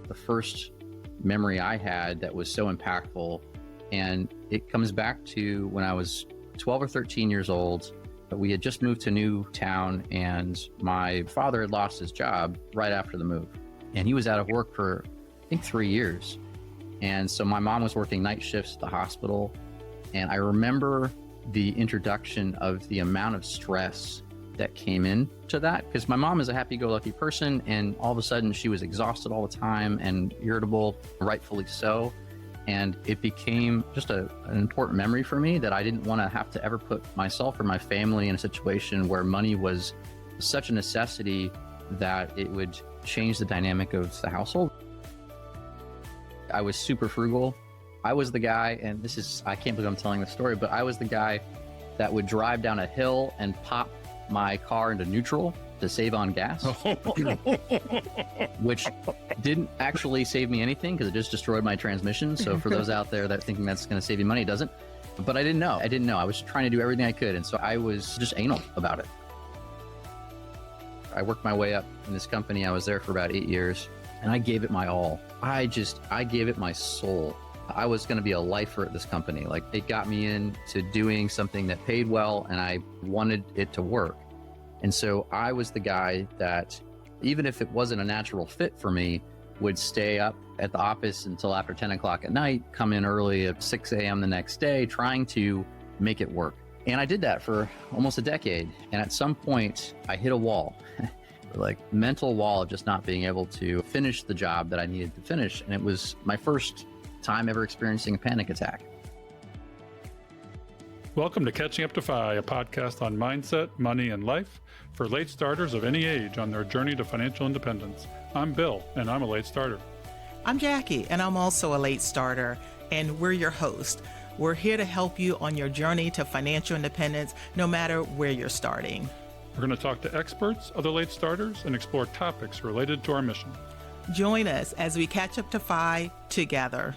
the first memory I had that was so impactful. And it comes back to when I was 12 or 13 years old. We had just moved to a new town, and my father had lost his job right after the move. And he was out of work for, I think, 3 years. And so my mom was working night shifts at the hospital. And I remember the introduction of the amount of stress that came into that, because my mom is a happy-go-lucky person, and all of a sudden she was exhausted all the time and irritable, rightfully so. And it became just an important memory for me that I didn't want to have to ever put myself or my family in a situation where money was such a necessity that it would change the dynamic of the household. I was super frugal. I was the guy, and I can't believe I'm telling this story, but I was the guy that would drive down a hill and pop my car into neutral to save on gas, which didn't actually save me anything because it just destroyed my transmission. So for those out there that thinking that's going to save you money, it doesn't. But I didn't know. I was trying to do everything I could. And so I was just anal about it. I worked my way up in this company. I was there for about 8 years, and I gave it my all. I gave it my soul. I was going to be a lifer at this company. Like, it got me into doing something that paid well, and I wanted it to work. And so I was the guy that, even if it wasn't a natural fit for me, would stay up at the office until after 10 o'clock at night, come in early at 6 a.m. the next day, trying to make it work. And I did that for almost a decade. And at some point, I hit a wall, like mental wall of just not being able to finish the job that I needed to finish. And it was my first time ever experiencing a panic attack. Welcome to Catching Up to FI, a podcast on mindset, money, and life for late starters of any age on their journey to financial independence. I'm Bill, and I'm a late starter. I'm Jackie, and I'm also a late starter, and we're your host. We're here to help you on your journey to financial independence, no matter where you're starting. We're going to talk to experts, other late starters, and explore topics related to our mission. Join us as we catch up to FI together.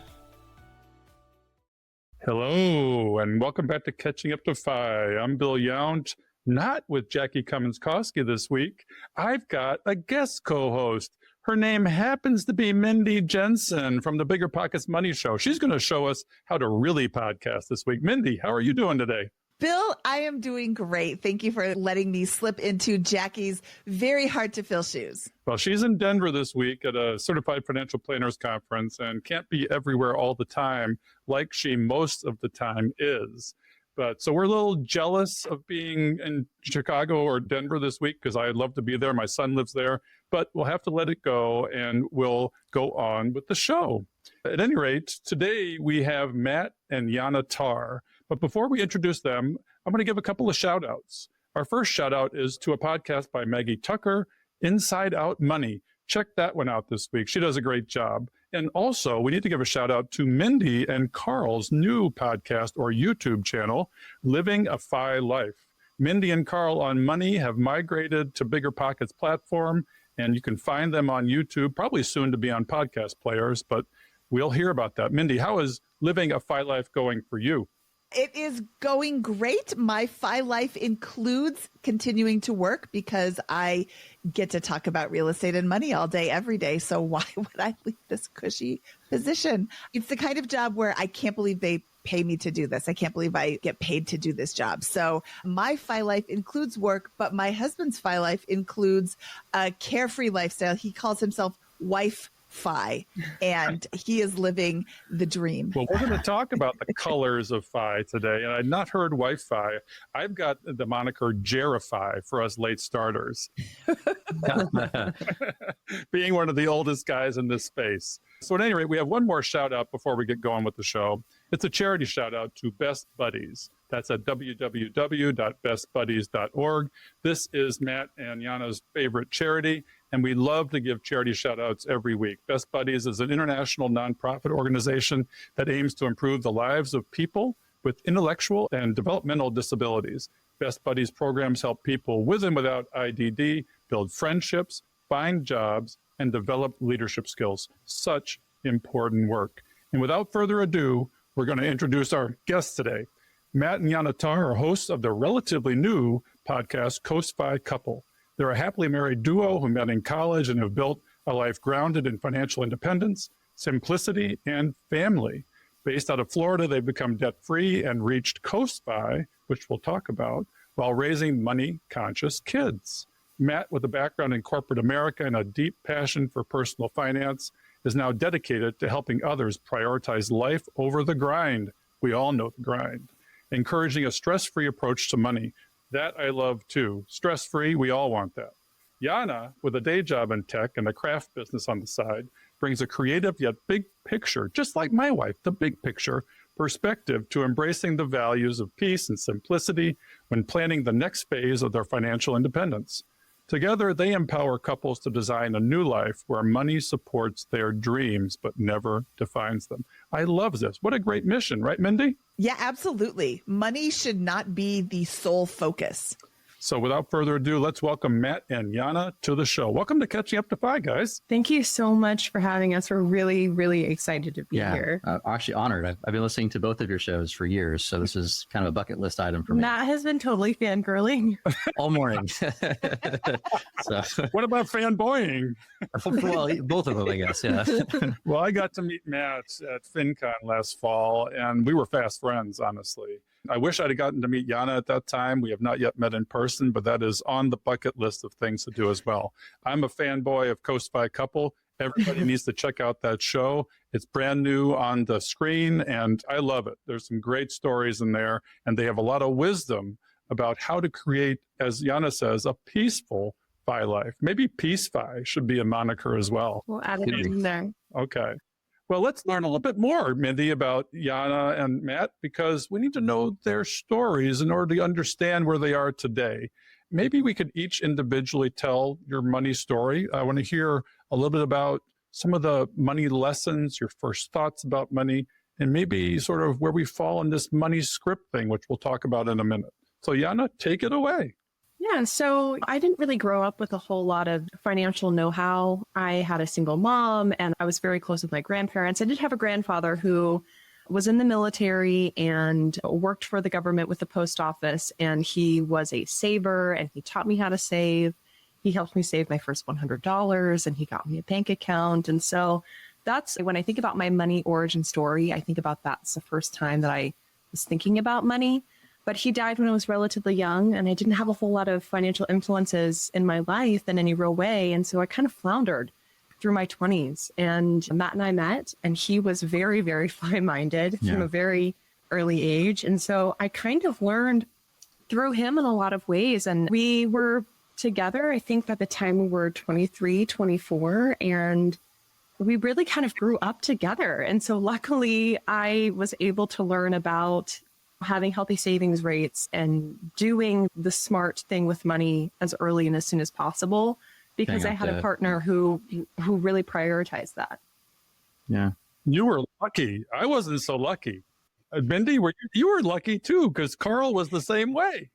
Hello, and welcome back to Catching Up to FI. I'm Bill Yount, not with Jackie Cummins-Koski this week. I've got a guest co-host. Her name happens to be Mindy Jensen from the BiggerPockets Money show. She's going to show us how to really podcast this week. Mindy, how are you doing today? Bill, I am doing great. Thank you for letting me slip into Jackie's very hard to fill shoes. Well, she's in Denver this week at a Certified Financial Planners Conference and can't be everywhere all the time like she most of the time is. But so we're a little jealous of being in Chicago or Denver this week because I'd love to be there. My son lives there, but we'll have to let it go and we'll go on with the show. At any rate, today we have Matt and Yana Tarr. But before we introduce them, I'm going to give a couple of shout outs. Our first shout out is to a podcast by Maggie Tucker, Inside Out Money. Check that one out this week. She does a great job. And also, we need to give a shout out to Mindy and Carl's new podcast or YouTube channel, Living a FI Life. Mindy and Carl on Money have migrated to BiggerPockets platform, and you can find them on YouTube, probably soon to be on podcast players, but we'll hear about that. Mindy, how is Living a FI Life going for you? It is going great. My FI life includes continuing to work because I get to talk about real estate and money all day, every day. So why would I leave this cushy position? It's the kind of job where I can't believe they pay me to do this. I can't believe I get paid to do this job. So my FI life includes work, but my husband's FI life includes a carefree lifestyle. He calls himself Wife FI, and he is living the dream. Well, we're going to talk about the colors of FI today, and I've not heard Wi-Fi. I've got the moniker Jerify for us late starters, being one of the oldest guys in this space. So at any rate, we have one more shout out before we get going with the show. It's a charity shout out to Best Buddies. That's at www.bestbuddies.org. This is Matt and Yana's favorite charity, and we love to give charity shout-outs every week. Best Buddies is an international nonprofit organization that aims to improve the lives of people with intellectual and developmental disabilities. Best Buddies programs help people with and without IDD build friendships, find jobs, and develop leadership skills. Such important work. And without further ado, we're going to introduce our guests today. Matt and Yana Tarr are hosts of the relatively new podcast, CoastFI Couple. They're a happily married duo who met in college and have built a life grounded in financial independence, simplicity, and family. Based out of Florida, they've become debt-free and reached CoastFI, which we'll talk about, while raising money-conscious kids. Matt, with a background in corporate America and a deep passion for personal finance, is now dedicated to helping others prioritize life over the grind. We all know the grind. Encouraging a stress-free approach to money. That I love too. Stress-free, we all want that. Yana, with a day job in tech and a craft business on the side, brings a creative yet big picture, just like my wife, the big picture, perspective to embracing the values of peace and simplicity when planning the next phase of their financial independence. Together, they empower couples to design a new life where money supports their dreams but never defines them. I love this. What a great mission, right, Mindy? Yeah, absolutely. Money should not be the sole focus. So without further ado, let's welcome Matt and Yana to the show. Welcome to Catching Up to Fi, guys. Thank you so much for having us. We're really, really excited to be here. Actually honored. I've been listening to both of your shows for years, so this is kind of a bucket list item for me. Matt has been totally fangirling. All morning. So, what about fanboying? well, both of them, I guess, yeah. Well, I got to meet Matt at FinCon last fall, and we were fast friends, honestly. I wish I'd have gotten to meet Yana at that time. We have not yet met in person, but that is on the bucket list of things to do as well. I'm a fanboy of CoastFI Couple. Everybody needs to check out that show. It's brand new on the screen, and I love it. There's some great stories in there, and they have a lot of wisdom about how to create, as Yana says, a peaceful Fi life. Maybe Peace Fi should be a moniker as well. We'll add it in there. Okay. Well, let's learn a little bit more, Mindy, about Yana and Matt, because we need to know their stories in order to understand where they are today. Maybe we could each individually tell your money story. I want to hear a little bit about some of the money lessons, your first thoughts about money, and maybe sort of where we fall in this money script thing, which we'll talk about in a minute. So Yana, take it away. Yeah, so I didn't really grow up with a whole lot of financial know-how. I had a single mom and I was very close with my grandparents. I did have a grandfather who was in the military and worked for the government with the post office, and he was a saver and he taught me how to save. He helped me save my first $100 and he got me a bank account. And so that's when I think about my money origin story, I think about that's the first time that I was thinking about money. But he died when I was relatively young, and I didn't have a whole lot of financial influences in my life in any real way. And so I kind of floundered through my 20s. And Matt and I met, and he was very, very Fi-minded from a very early age. And so I kind of learned through him in a lot of ways. And we were together, I think, by the time we were 23, 24, and we really kind of grew up together. And so luckily, I was able to learn about having healthy savings rates and doing the smart thing with money as early and as soon as possible, because I had a partner who really prioritized that. Yeah. You were lucky. I wasn't so lucky. Mindy, you were lucky too, because Carl was the same way.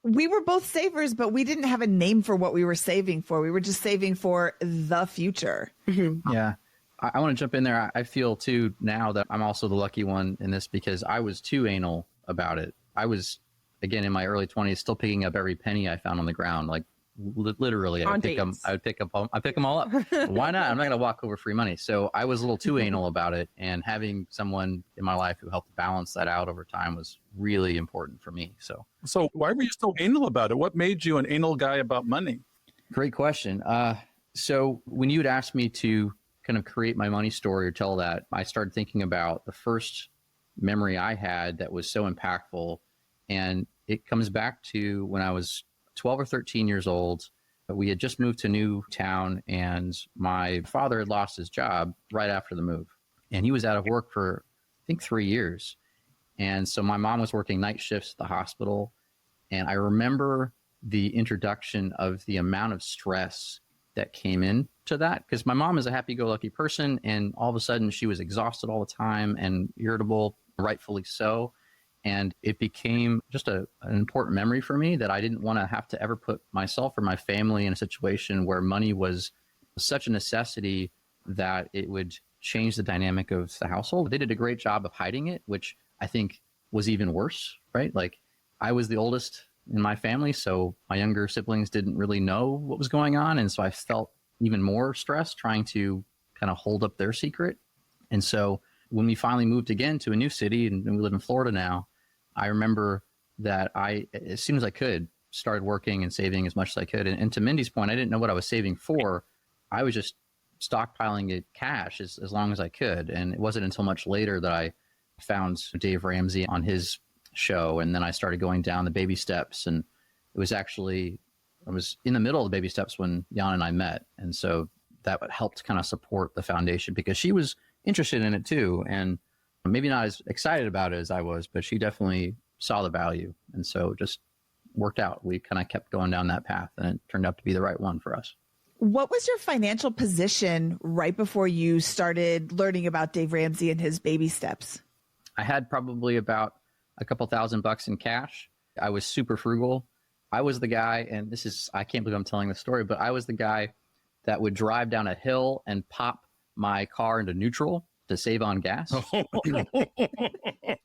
We were both savers, but we didn't have a name for what we were saving for. We were just saving for the future. Mm-hmm. Yeah. I want to jump in there. I feel too now that I'm also the lucky one in this, because I was too anal about it. I was, again, in my early 20s, still picking up every penny I found on the ground. Like literally, I would pick them all up. Why not? I'm not going to walk over free money. So I was a little too anal about it, and having someone in my life who helped balance that out over time was really important for me. So why were you so anal about it? What made you an anal guy about money? Great question. So when you had asked me to kind of create my money story or tell that, I started thinking about the first memory I had that was so impactful. And it comes back to when I was 12 or 13 years old. We had just moved to a new town, and my father had lost his job right after the move. And he was out of work for, I think, 3 years. And so my mom was working night shifts at the hospital. And I remember the introduction of the amount of stress that came into that, because my mom is a happy-go-lucky person, and all of a sudden she was exhausted all the time and irritable, rightfully so. And it became just an important memory for me that I didn't want to have to ever put myself or my family in a situation where money was such a necessity that it would change the dynamic of the household. They did a great job of hiding it, which I think was even worse, right? Like, I was the oldest in my family, so my younger siblings didn't really know what was going on. And so I felt even more stressed trying to kind of hold up their secret. And so when we finally moved again to a new city, and we live in Florida now, I remember that I, as soon as I could, started working and saving as much as I could. And to Mindy's point, I didn't know what I was saving for. I was just stockpiling it cash as long as I could. And it wasn't until much later that I found Dave Ramsey on his show. And then I started going down the baby steps. And it was actually, I was in the middle of the baby steps when Yana and I met. And so that helped kind of support the foundation, because she was interested in it too. And maybe not as excited about it as I was, but she definitely saw the value. And so it just worked out. We kind of kept going down that path, and it turned out to be the right one for us. What was your financial position right before you started learning about Dave Ramsey and his baby steps? I had probably about a couple $1,000 in cash. I was super frugal. I was the guy, and this is, I can't believe I'm telling this story, but I was the guy that would drive down a hill and pop my car into neutral to save on gas,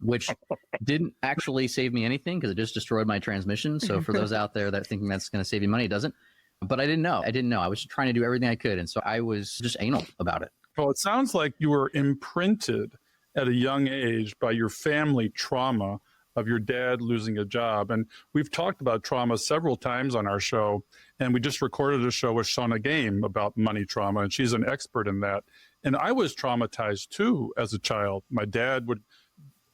which didn't actually save me anything because it just destroyed my transmission. So for those out there that thinking that's going to save you money, it doesn't. But I didn't know. I was trying to do everything I could. And so I was just anal about it. Well, it sounds like you were imprinted at a young age by your family trauma of your dad losing a job. And we've talked about trauma several times on our show. And we just recorded a show with Shauna Game about money trauma, and she's an expert in that. And I was traumatized too as a child. My dad would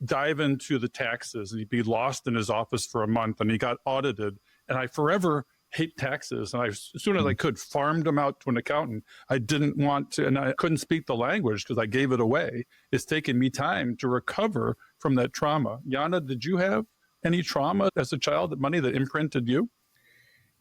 dive into the taxes, and he'd be lost in his office for a month, and he got audited. And I forever hate taxes. And as soon as I could, farmed them out to an accountant. I didn't want to, and I couldn't speak the language because I gave it away. It's taken me time to recover from that trauma. Yana, did you have any trauma as a child, that money that imprinted you?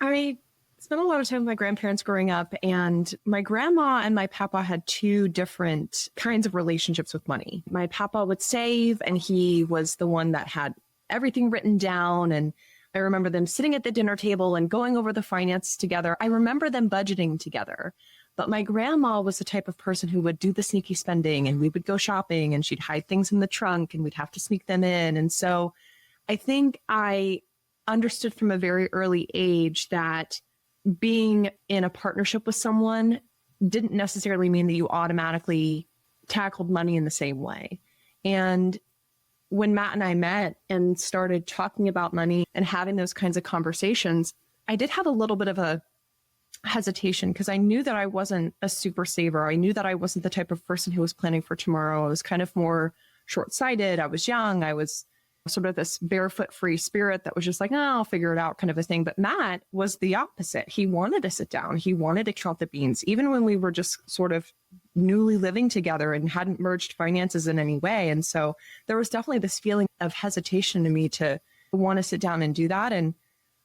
I spent a lot of time with my grandparents growing up, and my grandma and my papa had two different kinds of relationships with money. My papa would save, and he was the one that had everything written down. And I remember them sitting at the dinner table and going over the finances together. I remember them budgeting together. But my grandma was the type of person who would do the sneaky spending, and we would go shopping, and she'd hide things in the trunk, and we'd have to sneak them in. And so I think I understood from a very early age that being in a partnership with someone didn't necessarily mean that you automatically tackled money in the same way. And when Matt and I met and started talking about money and having those kinds of conversations, I did have a little bit of a hesitation because I knew that I wasn't a super saver. I knew that I wasn't the type of person who was planning for tomorrow. I was kind of more short-sighted. I was young. I was sort of this barefoot free spirit that was just like, oh, I'll figure it out kind of a thing. But Matt was the opposite. He wanted to sit down. He wanted to count the beans, even when we were just sort of newly living together and hadn't merged finances in any way. And so there was definitely this feeling of hesitation to me to want to sit down and do that. And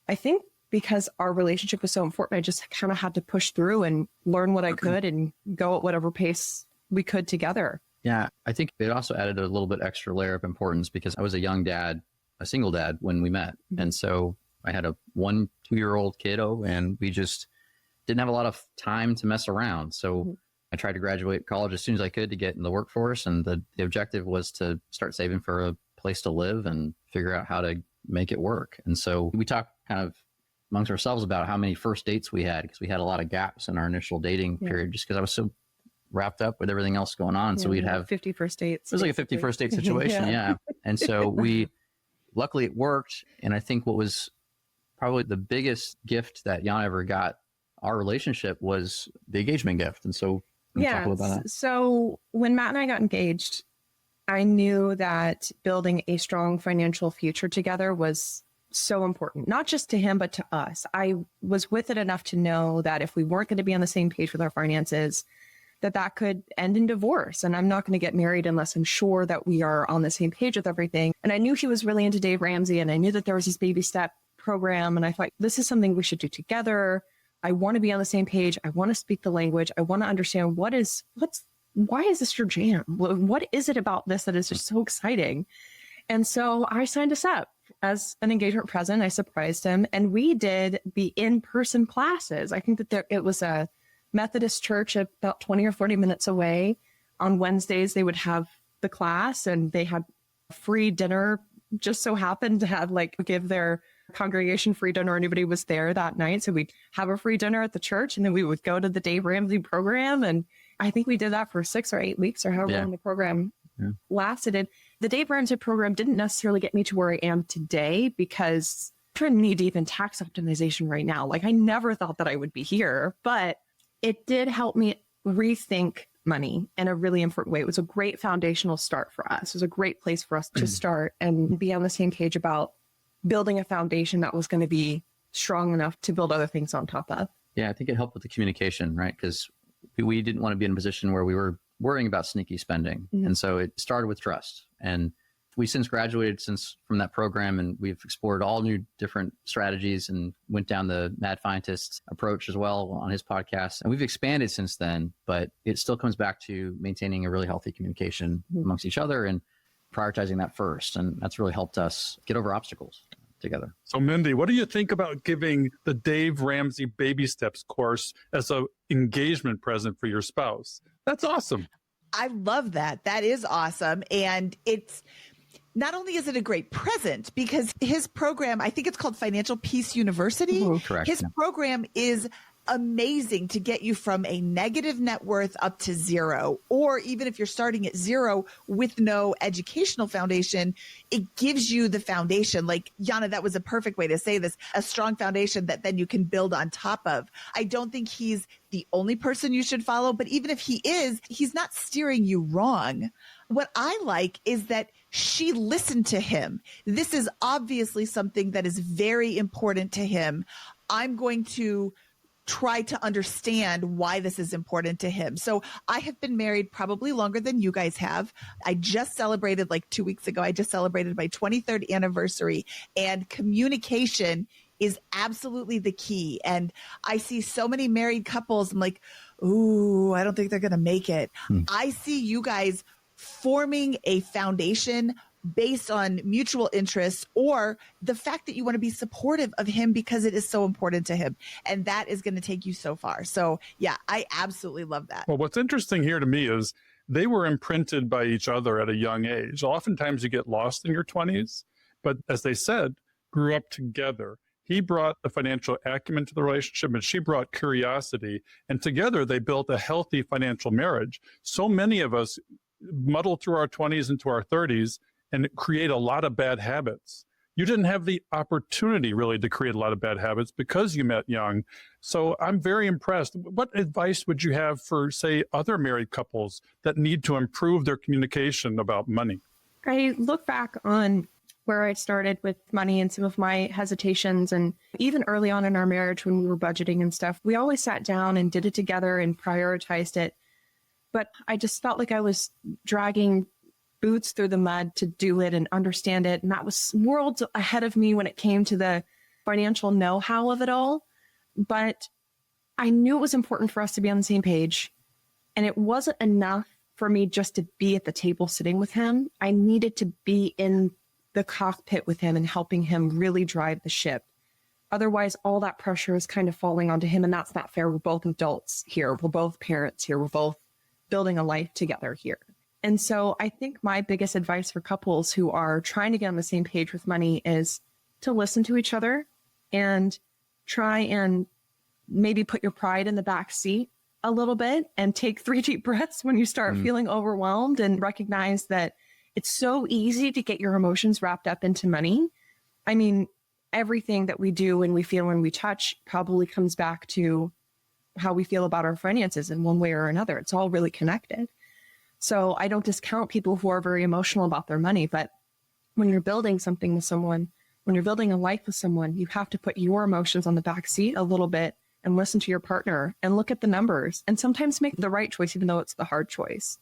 I think because our relationship was so important, I just kind of had to push through and learn what I could and go at whatever pace we could together. Yeah, I think it also added a little bit extra layer of importance because I was a young dad, a single dad when we met. And so I had a 1-2-year-old kiddo, and we just didn't have a lot of time to mess around. So I tried to graduate college as soon as I could to get in the workforce. And the objective was to start saving for a place to live and figure out how to make it work. And so we talked kind of amongst ourselves about how many first dates we had, because we had a lot of gaps in our initial dating period, just because I was so wrapped up with everything else going on. So we'd have 50 first dates. It was like a 50 first date situation. Yeah. And so luckily it worked. And I think what was probably the biggest gift that Yana ever got our relationship was the engagement gift. And so talk about that. So when Matt and I got engaged, I knew that building a strong financial future together was so important, not just to him, but to us. I was with it enough to know that if we weren't going to be on the same page with our finances, that could end in divorce. And I'm not going to get married unless I'm sure that we are on the same page with everything. And I knew he was really into Dave Ramsey, and I knew that there was this baby step program. And I thought, this is something we should do together. I want to be on the same page. I want to speak the language. I want to understand why is this your jam? What is it about this that is just so exciting? And so I signed us up as an engagement present. I surprised him, and we did the in-person classes. I think that it was a Methodist church about 20 or 40 minutes away. On Wednesdays, they would have the class, and they had free dinner, just so happened to have give their congregation free dinner, anybody was there that night. So we'd have a free dinner at the church, and then we would go to the Dave Ramsey program. And I think we did that for 6 or 8 weeks or however long the program lasted. And the Dave Ramsey program didn't necessarily get me to where I am today, because I'm knee deep in tax optimization right now. Like, I never thought that I would be here, but it did help me rethink money in a really important way. It was a great foundational start for us. It was a great place for us to start and be on the same page about building a foundation that was going to be strong enough to build other things on top of. Yeah, I think it helped with the communication, right? Because we didn't want to be in a position where we were worrying about sneaky spending. And so it started with trust. And we since graduated from that program, and we've explored all new different strategies and went down the Mad Scientist approach as well on his podcast. And we've expanded since then, but it still comes back to maintaining a really healthy communication amongst each other and prioritizing that first. And that's really helped us get over obstacles together. So Mindy, what do you think about giving the Dave Ramsey Baby Steps course as an engagement present for your spouse? That's awesome. I love that. That is awesome. And it's not only is it a great present, because his program, I think it's called Financial Peace University. Correct. His program is amazing to get you from a negative net worth up to zero. Or even if you're starting at zero with no educational foundation, it gives you the foundation. Like, Yana, that was a perfect way to say this, a strong foundation that then you can build on top of. I don't think he's the only person you should follow, but even if he is, he's not steering you wrong. What I like is that she listened to him. This is obviously something that is very important to him. I'm going to try to understand why this is important to him. So I have been married probably longer than you guys have. I just celebrated, like 2 weeks ago, I just celebrated my 23rd anniversary, and communication is absolutely the key. And I see so many married couples, I'm like, ooh, I don't think they're going to make it. I see you guys forming a foundation based on mutual interests, or the fact that you want to be supportive of him because it is so important to him. And that is going to take you so far. So yeah, I absolutely love that. Well, what's interesting here to me is they were imprinted by each other at a young age. Oftentimes you get lost in your 20s, but as they said, grew up together. He brought the financial acumen to the relationship, and she brought curiosity. And together they built a healthy financial marriage. So many of us muddle through our 20s into our 30s and create a lot of bad habits. You didn't have the opportunity really to create a lot of bad habits because you met young. So I'm very impressed. What advice would you have for, say, other married couples that need to improve their communication about money? I look back on where I started with money and some of my hesitations. And even early on in our marriage, when we were budgeting and stuff, we always sat down and did it together and prioritized it. But I just felt like I was dragging boots through the mud to do it and understand it. And that was worlds ahead of me when it came to the financial know-how of it all. But I knew it was important for us to be on the same page. And it wasn't enough for me just to be at the table sitting with him. I needed to be in the cockpit with him and helping him really drive the ship. Otherwise, all that pressure is kind of falling onto him. And that's not fair. We're both adults here. We're both parents here. We're both building a life together here. And so I think my biggest advice for couples who are trying to get on the same page with money is to listen to each other and try and maybe put your pride in the back seat a little bit and take 3 deep breaths when you start feeling overwhelmed, and recognize that it's so easy to get your emotions wrapped up into money. I mean, everything that we do and we feel when we touch probably comes back to how we feel about our finances in one way or another. It's all really connected. So I don't discount people who are very emotional about their money, but when you're building something with someone, when you're building a life with someone, you have to put your emotions on the back seat a little bit and listen to your partner and look at the numbers and sometimes make the right choice, even though it's the hard choice.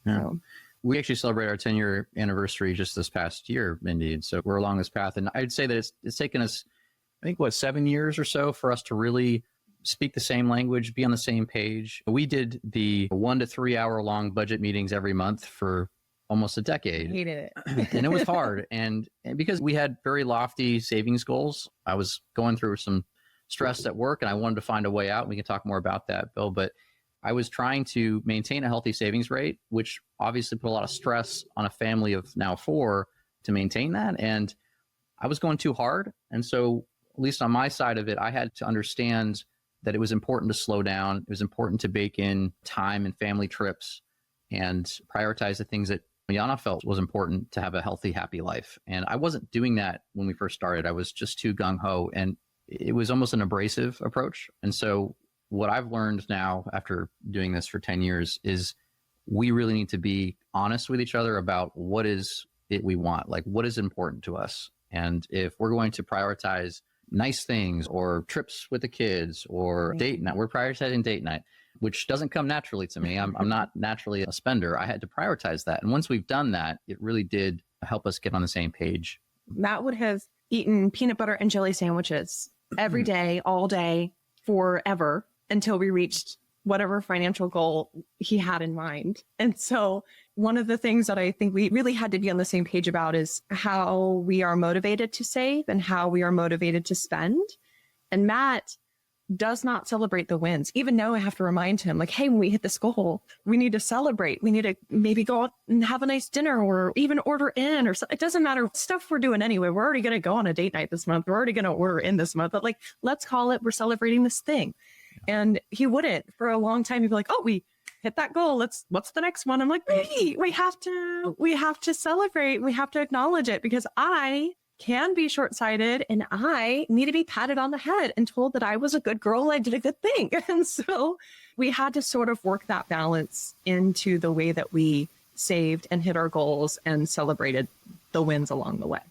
Yeah. So. We actually celebrate our 10-year anniversary just this past year, Mindy. And so we're along this path. And I'd say that it's taken us, I think, 7 years or so for us to really speak the same language, be on the same page. We did the 1 to 3 hour long budget meetings every month for almost a decade. I hated it. And it was hard. And because we had very lofty savings goals, I was going through some stress at work and I wanted to find a way out. We can talk more about that, Bill. But I was trying to maintain a healthy savings rate, which obviously put a lot of stress on a family of now 4 to maintain that. And I was going too hard. And so, at least on my side of it, I had to understand that it was important to slow down. It was important to bake in time and family trips and prioritize the things that Yana felt was important to have a healthy, happy life. And I wasn't doing that when we first started. I was just too gung-ho, and it was almost an abrasive approach. And so what I've learned now after doing this for 10 years is we really need to be honest with each other about what is it we want, like what is important to us. And if we're going to prioritize nice things or trips with the kids or date night, we're prioritizing date night, which doesn't come naturally to me. I'm not naturally a spender. I had to prioritize that. And once we've done that, it really did help us get on the same page. Matt would have eaten peanut butter and jelly sandwiches every day, all day, forever, until we reached whatever financial goal he had in mind. And so one of the things that I think we really had to be on the same page about is how we are motivated to save and how we are motivated to spend. And Matt does not celebrate the wins. Even now I have to remind him, like, hey, when we hit this goal, we need to celebrate. We need to maybe go out and have a nice dinner or even order in or something. It doesn't matter stuff we're doing anyway. We're already going to go on a date night this month. We're already going to order in this month. But like, let's call it, we're celebrating this thing. And he wouldn't. For a long time, he'd be like, oh, we hit that goal. What's the next one? I'm like, wait, we have to celebrate. We have to acknowledge it because I can be short-sighted and I need to be patted on the head and told that I was a good girl and I did a good thing. And so we had to sort of work that balance into the way that we saved and hit our goals and celebrated the wins along the way.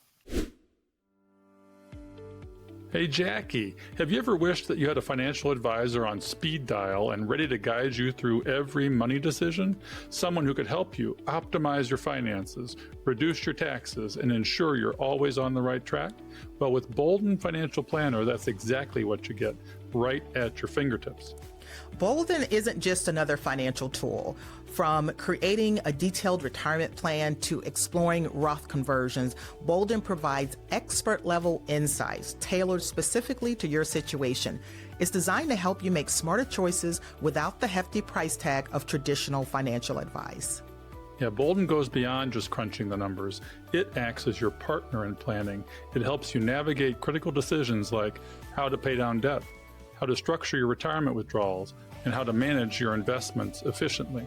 Hey, Jackie, have you ever wished that you had a financial advisor on speed dial and ready to guide you through every money decision? Someone who could help you optimize your finances, reduce your taxes, and ensure you're always on the right track? Well, with Bolden Financial Planner, that's exactly what you get, right at your fingertips. Bolden isn't just another financial tool. From creating a detailed retirement plan to exploring Roth conversions, Bolden provides expert-level insights tailored specifically to your situation. It's designed to help you make smarter choices without the hefty price tag of traditional financial advice. Yeah, Bolden goes beyond just crunching the numbers. It acts as your partner in planning. It helps you navigate critical decisions like how to pay down debt, how to structure your retirement withdrawals, and how to manage your investments efficiently.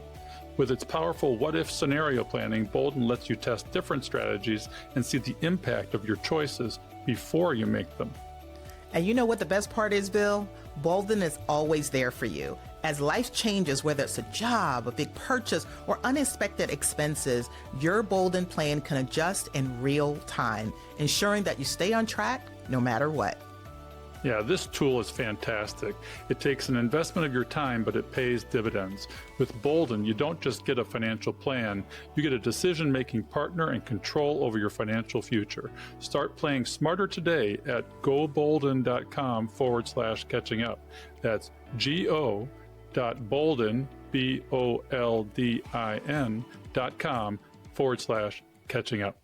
With its powerful what-if scenario planning, Bolden lets you test different strategies and see the impact of your choices before you make them. And you know what the best part is, Bill? Bolden is always there for you. As life changes, whether it's a job, a big purchase, or unexpected expenses, your Bolden plan can adjust in real time, ensuring that you stay on track no matter what. Yeah, this tool is fantastic. It takes an investment of your time, but it pays dividends. With Bolden, you don't just get a financial plan, you get a decision-making partner and control over your financial future. Start playing smarter today at gobolden.com/catching up. That's go.bolden, BOLDIN.com/catching up.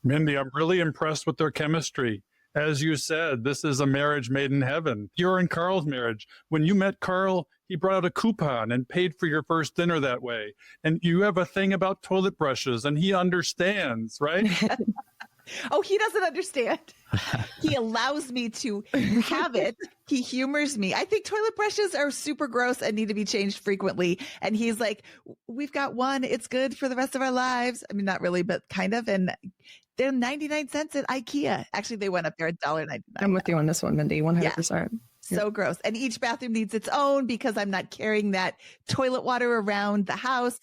Mindy, I'm really impressed with their chemistry. As you said, this is a marriage made in heaven. You're in Carl's marriage. When you met Carl, he brought out a coupon and paid for your first dinner that way. And you have a thing about toilet brushes, and he understands, right? Oh, he doesn't understand. He allows me to have it. He humors me. I think toilet brushes are super gross and need to be changed frequently. And he's like, we've got one. It's good for the rest of our lives. I mean, not really, but kind of. And they're 99 cents at IKEA. Actually, they went up there $1.99. I'm with you on this one, Mindy, 100%. Yeah. So gross. And each bathroom needs its own because I'm not carrying that toilet water around the house.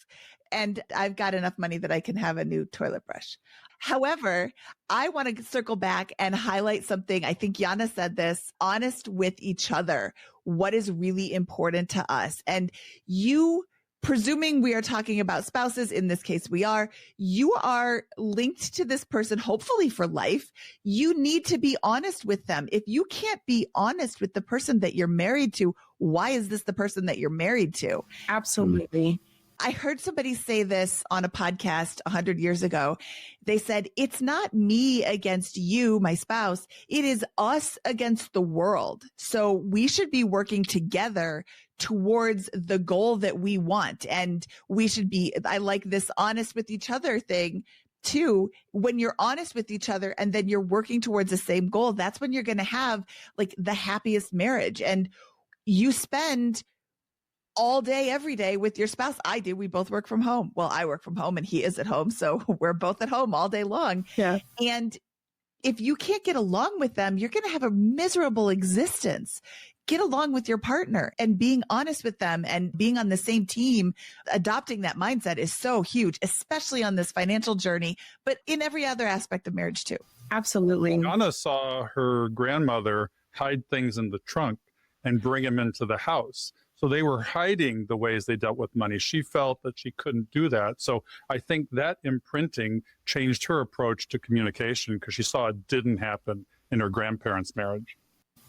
And I've got enough money that I can have a new toilet brush. However, I want to circle back and highlight something. I think Yana said this, honest with each other. What is really important to us? And you, presuming we are talking about spouses, in this case we are, you are linked to this person, hopefully for life. You need to be honest with them. If you can't be honest with the person that you're married to, why is this the person that you're married to? Absolutely. I heard somebody say this on a podcast 100 years ago. They said, it's not me against you, my spouse. It is us against the world. So we should be working together towards the goal that we want. And we should be, I like this honest with each other thing, too, when you're honest with each other and then you're working towards the same goal, that's when you're going to have like the happiest marriage. And you spend all day, every day with your spouse. I do. We both work from home. Well, I work from home and he is at home. So we're both at home all day long. Yeah. And if you can't get along with them, you're going to have a miserable existence. Get along with your partner, and being honest with them and being on the same team, adopting that mindset is so huge, especially on this financial journey, but in every other aspect of marriage too. Absolutely. Yana saw her grandmother hide things in the trunk and bring them into the house. So they were hiding the ways they dealt with money. She felt that she couldn't do that. So I think that imprinting changed her approach to communication because she saw it didn't happen in her grandparents' marriage.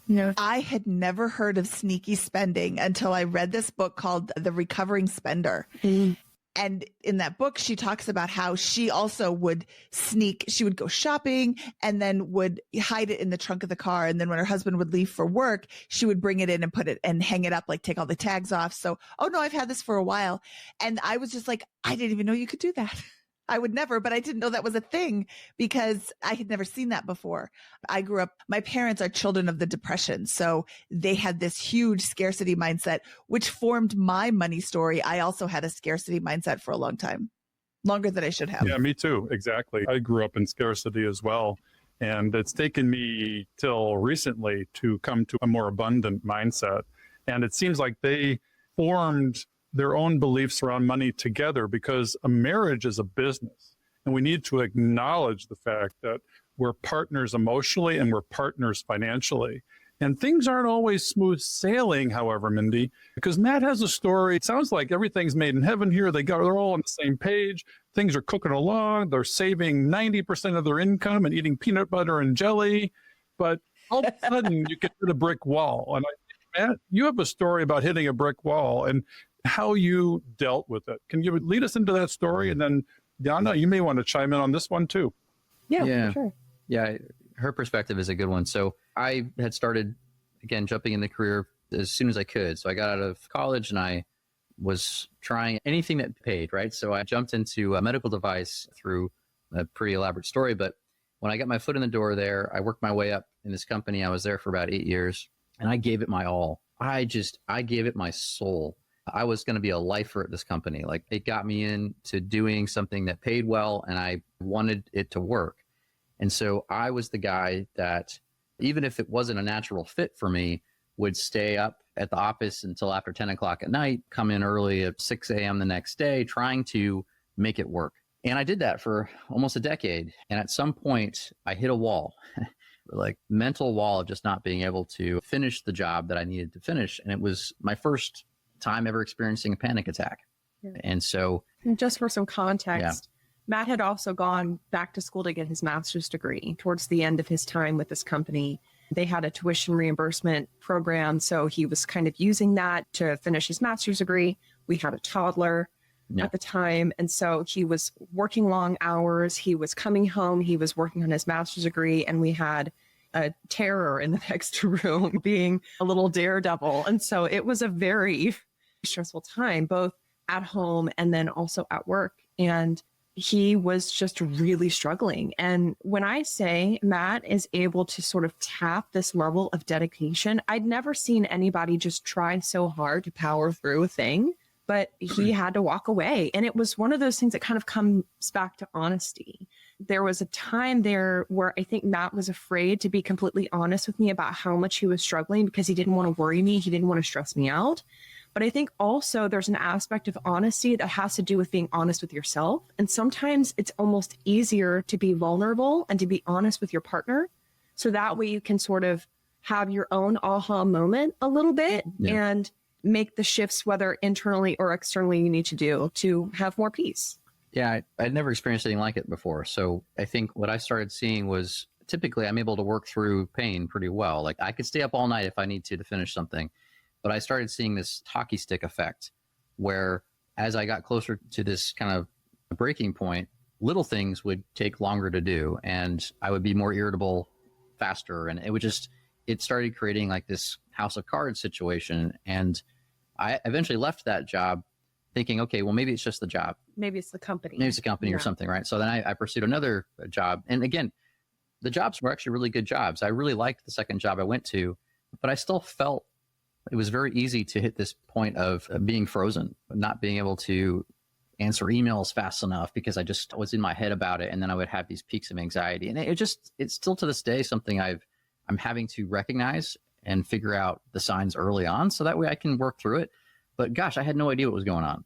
No. I had never heard of sneaky spending until I read this book called The Recovering Spender. Mm. And in that book, she talks about how she also would she would go shopping and then would hide it in the trunk of the car. And then when her husband would leave for work, she would bring it in and put it and hang it up, like take all the tags off. So, oh no, I've had this for a while. And I was just like, I didn't even know you could do that. I would never, but I didn't know that was a thing because I had never seen that before. I grew up, my parents are children of the Depression. So they had this huge scarcity mindset, which formed my money story. I also had a scarcity mindset for a long time, longer than I should have. Yeah, me too. Exactly. I grew up in scarcity as well. And it's taken me till recently to come to a more abundant mindset. And it seems like they formed their own beliefs around money together because a marriage is a business. And we need to acknowledge the fact that we're partners emotionally and we're partners financially. And things aren't always smooth sailing, however, Mindy, because Matt has a story. It sounds like everything's made in heaven here. They're all on the same page. Things are cooking along. They're saving 90% of their income and eating peanut butter and jelly. But all of a sudden, you get to the brick wall. And Matt, you have a story about hitting a brick wall and how you dealt with it. Can you lead us into that story? And then, Yana, you may want to chime in on this one too. Yeah, for sure. Yeah, her perspective is a good one. So I had started, again, jumping in the career as soon as I could. So I got out of college and I was trying anything that paid, right? So I jumped into a medical device through a pretty elaborate story. But when I got my foot in the door there, I worked my way up in this company. I was there for about 8 years and I gave it my all. I gave it my soul. I was going to be a lifer at this company. Like, it got me into doing something that paid well and I wanted it to work. And so I was the guy that, even if it wasn't a natural fit for me, would stay up at the office until after 10 o'clock at night, come in early at 6 a.m. the next day, trying to make it work. And I did that for almost a decade. And at some point I hit a wall, like mental wall of just not being able to finish the job that I needed to finish. And it was my first time ever experiencing a panic attack. Yeah. And so, just for some context, Matt had also gone back to school to get his master's degree towards the end of his time with this company. They had a tuition reimbursement program, so he was kind of using that to finish his master's degree. We had a toddler at the time, and so he was working long hours. He was coming home. He was working on his master's degree, and we had a terror in the next room being a little daredevil. And so it was a very stressful time, both at home and then also at work. And he was just really struggling. And when I say Matt is able to sort of tap this level of dedication, I'd never seen anybody just try so hard to power through a thing, but he had to walk away. And it was one of those things that kind of comes back to honesty. There was a time there where I think Matt was afraid to be completely honest with me about how much he was struggling because he didn't want to worry me. He didn't want to stress me out. But I think also there's an aspect of honesty that has to do with being honest with yourself. And sometimes it's almost easier to be vulnerable and to be honest with your partner. So that way you can sort of have your own aha moment a little bit and make the shifts, whether internally or externally, you need to do to have more peace. Yeah, I'd never experienced anything like it before. So I think what I started seeing was typically I'm able to work through pain pretty well. Like, I could stay up all night if I need to finish something. But I started seeing this hockey stick effect where as I got closer to this kind of breaking point, little things would take longer to do and I would be more irritable faster. And it started creating like this house of cards situation. And I eventually left that job thinking, okay, well, maybe it's just the job. maybe it's the company. Maybe it's a company or something, right? So then I pursued another job. And again, the jobs were actually really good jobs. I really liked the second job I went to, but I still felt it was very easy to hit this point of being frozen, not being able to answer emails fast enough because I just was in my head about it. And then I would have these peaks of anxiety. And it's still to this day something I'm having to recognize and figure out the signs early on so that way I can work through it. But gosh, I had no idea what was going on.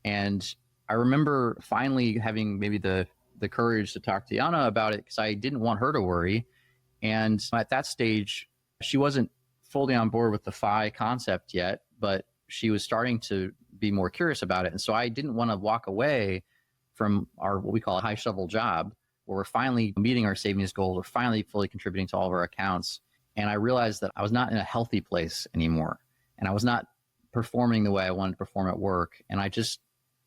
And I remember finally having maybe the courage to talk to Yana about it because I didn't want her to worry. And at that stage, she wasn't fully on board with the FI concept yet, but she was starting to be more curious about it. And so I didn't want to walk away from our, what we call a high shovel job, where we're finally meeting our savings goals. We're finally fully contributing to all of our accounts. And I realized that I was not in a healthy place anymore. And I was not performing the way I wanted to perform at work. And I just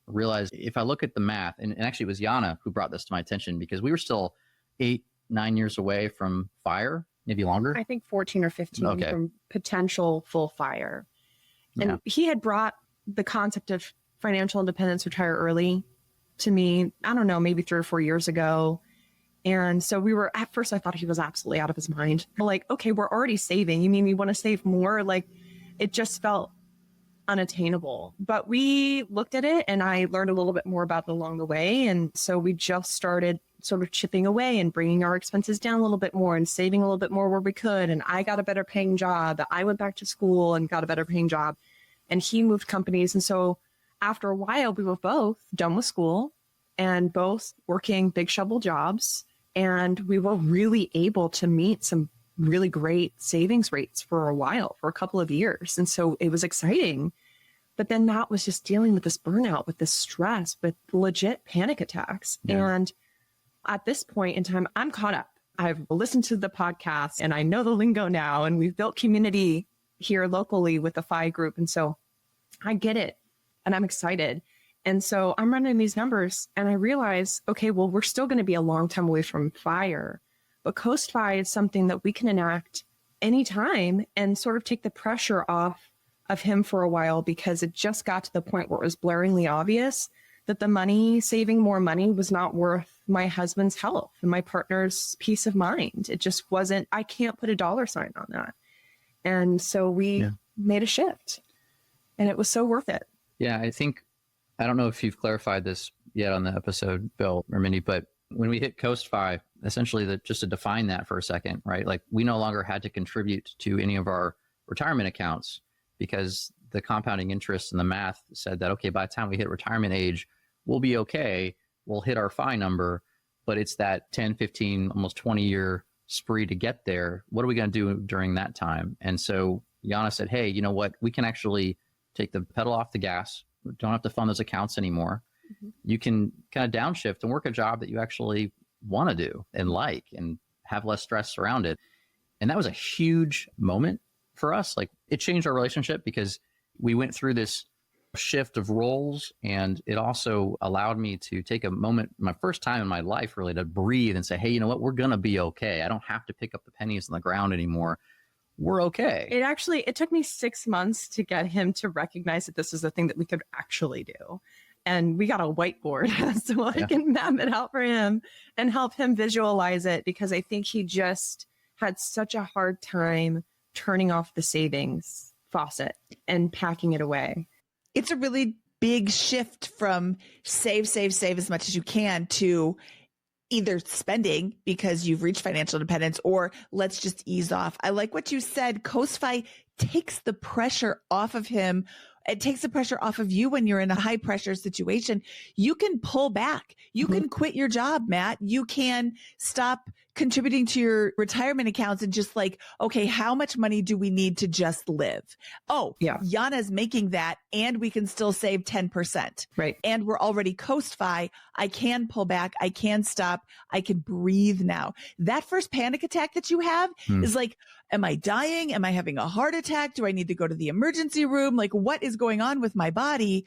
realized if I look at the math, and actually it was Yana who brought this to my attention because we were still 8-9 years away from fire, maybe longer. I think 14 or 15 from potential full fire. And he had brought the concept of financial independence, retire early, to me, I don't know, maybe 3 or 4 years ago. And so we were, at first I thought he was absolutely out of his mind. Like, okay, we're already saving. You mean you want to save more? Like, it just felt unattainable. But we looked at it and I learned a little bit more about it along the way. And so we just started sort of chipping away and bringing our expenses down a little bit more and saving a little bit more where we could. And I got a better paying job. I went back to school and got a better paying job. And he moved companies. And so after a while, we were both done with school and both working big shovel jobs. And we were really able to meet some really great savings rates for a while, for a couple of years. And so it was exciting. But then Matt was just dealing with this burnout, with this stress, with legit panic attacks. Yeah. And at this point in time, I'm caught up. I've listened to the podcast and I know the lingo now, and we've built community here locally with the FI group. And so I get it and I'm excited. And so I'm running these numbers and I realize, okay, well, we're still going to be a long time away from fire, but CoastFI is something that we can enact anytime and sort of take the pressure off of him for a while, because it just got to the point where it was blaringly obvious that the money, saving more money, was not worth my husband's health and my partner's peace of mind. It just wasn't, I can't put a dollar sign on that. And so we made a shift and it was so worth it. Yeah, I don't know if you've clarified this yet on the episode, Bill or Mindy, but when we hit CoastFI, essentially just to define that for a second, right? Like we no longer had to contribute to any of our retirement accounts because the compounding interest and the math said that, okay, by the time we hit retirement age, we'll be okay. We'll hit our FI number, but it's that 10, 15, almost 20-year spree to get there. What are we going to do during that time? And so Yana said, hey, you know what? We can actually take the pedal off the gas. We don't have to fund those accounts anymore. Mm-hmm. You can kind of downshift and work a job that you actually want to do and like and have less stress around it. And that was a huge moment for us. Like it changed our relationship because we went through this shift of roles, and it also allowed me to take a moment, my first time in my life really, to breathe and say, hey, you know what? We're going to be okay. I don't have to pick up the pennies on the ground anymore. We're okay. It took me 6 months to get him to recognize that this is a thing that we could actually do. And we got a whiteboard so I can map it out for him and help him visualize it, because I think he just had such a hard time turning off the savings faucet and packing it away. It's a really big shift from save as much as you can to either spending because you've reached financial independence, or let's just ease off. I like what you said. CoastFI takes the pressure off of him. It takes the pressure off of you when you're in a high pressure situation. You can pull back. You can quit your job, Matt. You can stop contributing to your retirement accounts and just like, okay, how much money do we need to just live? Oh, yeah. Yana's making that and we can still save 10%. Right. And we're already CoastFI. I can pull back. I can stop. I can breathe now. That first panic attack that you have is like, am I dying? Am I having a heart attack? Do I need to go to the emergency room? Like, what is going on with my body?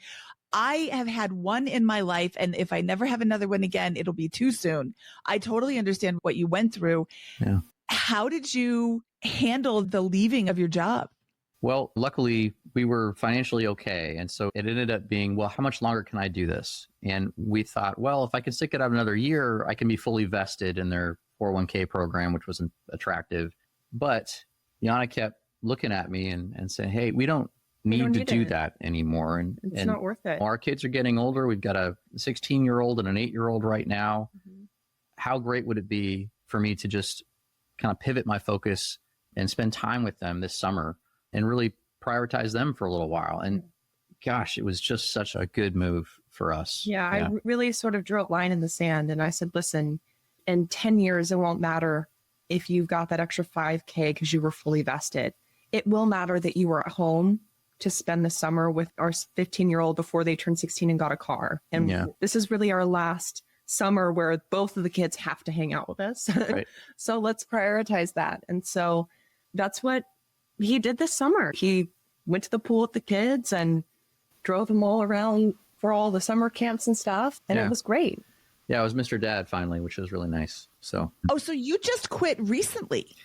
I have had one in my life, and if I never have another one again, it'll be too soon. I totally understand what you went through. Yeah. How did you handle the leaving of your job? Well, luckily, we were financially okay. And so it ended up being, well, how much longer can I do this? And we thought, well, if I can stick it out another year, I can be fully vested in their 401k program, which was attractive. But Yana kept looking at me and saying, hey, we don't need to do that anymore. And it's not worth it. Our kids are getting older. We've got a 16-year-old and an 8-year-old right now. Mm-hmm. How great would it be for me to just kind of pivot my focus and spend time with them this summer and really prioritize them for a little while? And gosh, it was just such a good move for us. Yeah. I really sort of drew a line in the sand and I said, listen, in 10 years, it won't matter if you've got that extra 5K because you were fully vested. It will matter that you were at home to spend the summer with our 15-year-old before they turned 16 and got a car. And this is really our last summer where both of the kids have to hang out with us. Right. So let's prioritize that. And so that's what he did this summer. He went to the pool with the kids and drove them all around for all the summer camps and stuff. And it was great. Yeah, I was Mr. Dad finally, which was really nice. So. Oh, so you just quit recently?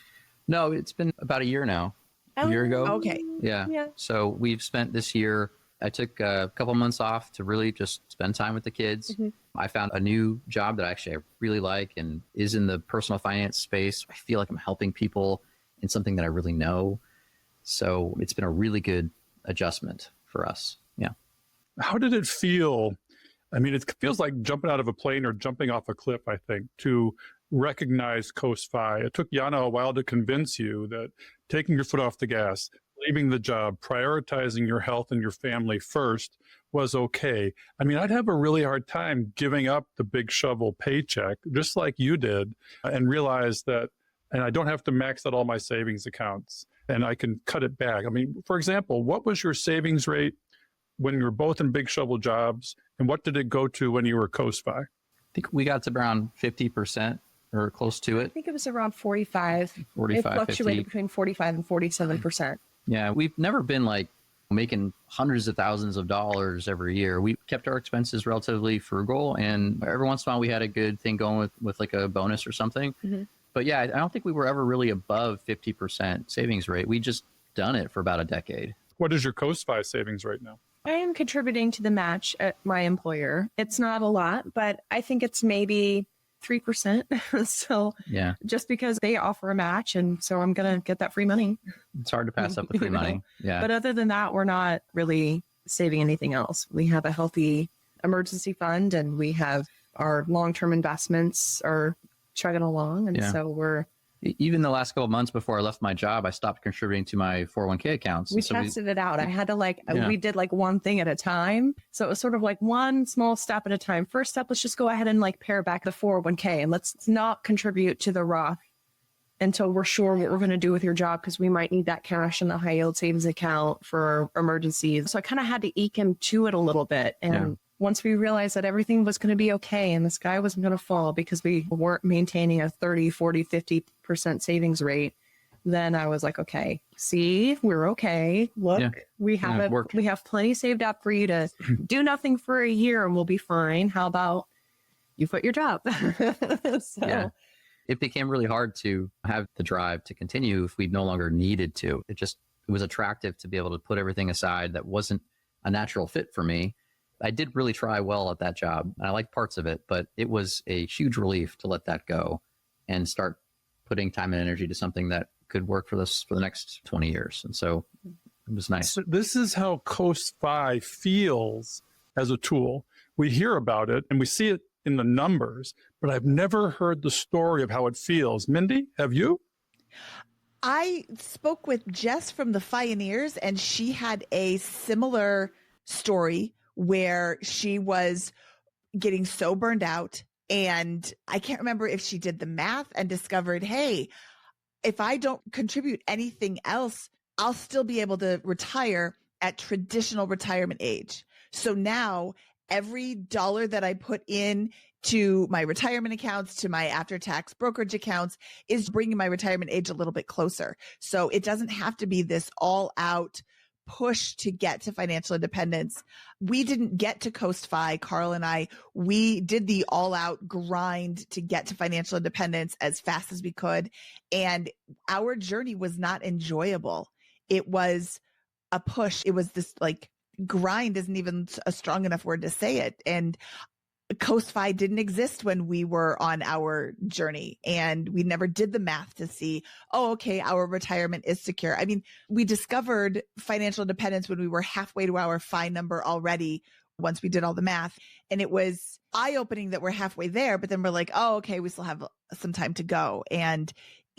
No, it's been about a year now. A year ago. Okay. Yeah. So we've spent this year, I took a couple months off to really just spend time with the kids. Mm-hmm. I found a new job that I really like and is in the personal finance space. I feel like I'm helping people in something that I really know. So it's been a really good adjustment for us. Yeah. How did it feel? I mean, it feels like jumping out of a plane or jumping off a cliff, I think, to recognize CoastFI. It took Yana a while to convince you that taking your foot off the gas, leaving the job, prioritizing your health and your family first was okay. I mean, I'd have a really hard time giving up the big shovel paycheck, just like you did, and realize that, and I don't have to max out all my savings accounts and I can cut it back. I mean, for example, what was your savings rate when you were both in big shovel jobs, and what did it go to when you were CoastFI? I think we got to around 50% or close to it. I think it was around 45. It fluctuated 50. Between 45 and 47%. Yeah, we've never been like making hundreds of thousands of dollars every year. We kept our expenses relatively frugal, and every once in a while we had a good thing going with like a bonus or something. Mm-hmm. But yeah, I don't think we were ever really above 50% savings rate. We just done it for about a decade. What is your CoastFI savings rate now? I am contributing to the match at my employer. It's not a lot, but I think it's maybe 3%. So yeah, just because they offer a match, and so I'm going to get that free money. It's hard to pass up the free money. Yeah. But other than that, we're not really saving anything else. We have a healthy emergency fund, and we have our long-term investments are chugging along. And so we're... Even the last couple of months before I left my job, I stopped contributing to my 401k accounts. We tested it out. I had to we did like one thing at a time. So it was sort of like one small step at a time. First step, let's just go ahead and like pare back the 401k and let's not contribute to the Roth until we're sure what we're going to do with your job, because we might need that cash in the high yield savings account for emergencies. So I kind of had to eke him to it a little bit. And once we realized that everything was going to be okay and the sky wasn't going to fall because we weren't maintaining a 30, 40, 50% savings rate, then I was like, okay, see, we're okay. Look, we have plenty saved up for you to do nothing for a year and we'll be fine. How about you quit your job? It became really hard to have the drive to continue if we no longer needed to. It was attractive to be able to put everything aside that wasn't a natural fit for me. I did really try well at that job, and I liked parts of it, but it was a huge relief to let that go and start putting time and energy to something that could work for us for the next 20 years. And so it was nice. So this is how CoastFI feels as a tool. We hear about it and we see it in the numbers, but I've never heard the story of how it feels. Mindy, have you? I spoke with Jess from the Pioneers, and she had a similar story where she was getting so burned out. And I can't remember if she did the math and discovered, hey, if I don't contribute anything else, I'll still be able to retire at traditional retirement age. So now every dollar that I put in to my retirement accounts, to my after-tax brokerage accounts, is bringing my retirement age a little bit closer. So it doesn't have to be this all-out push to get to financial independence. We didn't get to CoastFI, Carl and I. We did the all-out grind to get to financial independence as fast as we could. And our journey was not enjoyable. it was a push. It was this like grind isn't even a strong enough word to say it. And CoastFI didn't exist when we were on our journey, and we never did the math to see, oh, okay, our retirement is secure. I mean, we discovered financial independence when we were halfway to our FI number already once we did all the math. And it was eye-opening that we're halfway there, but then we're like, oh, okay, we still have some time to go. And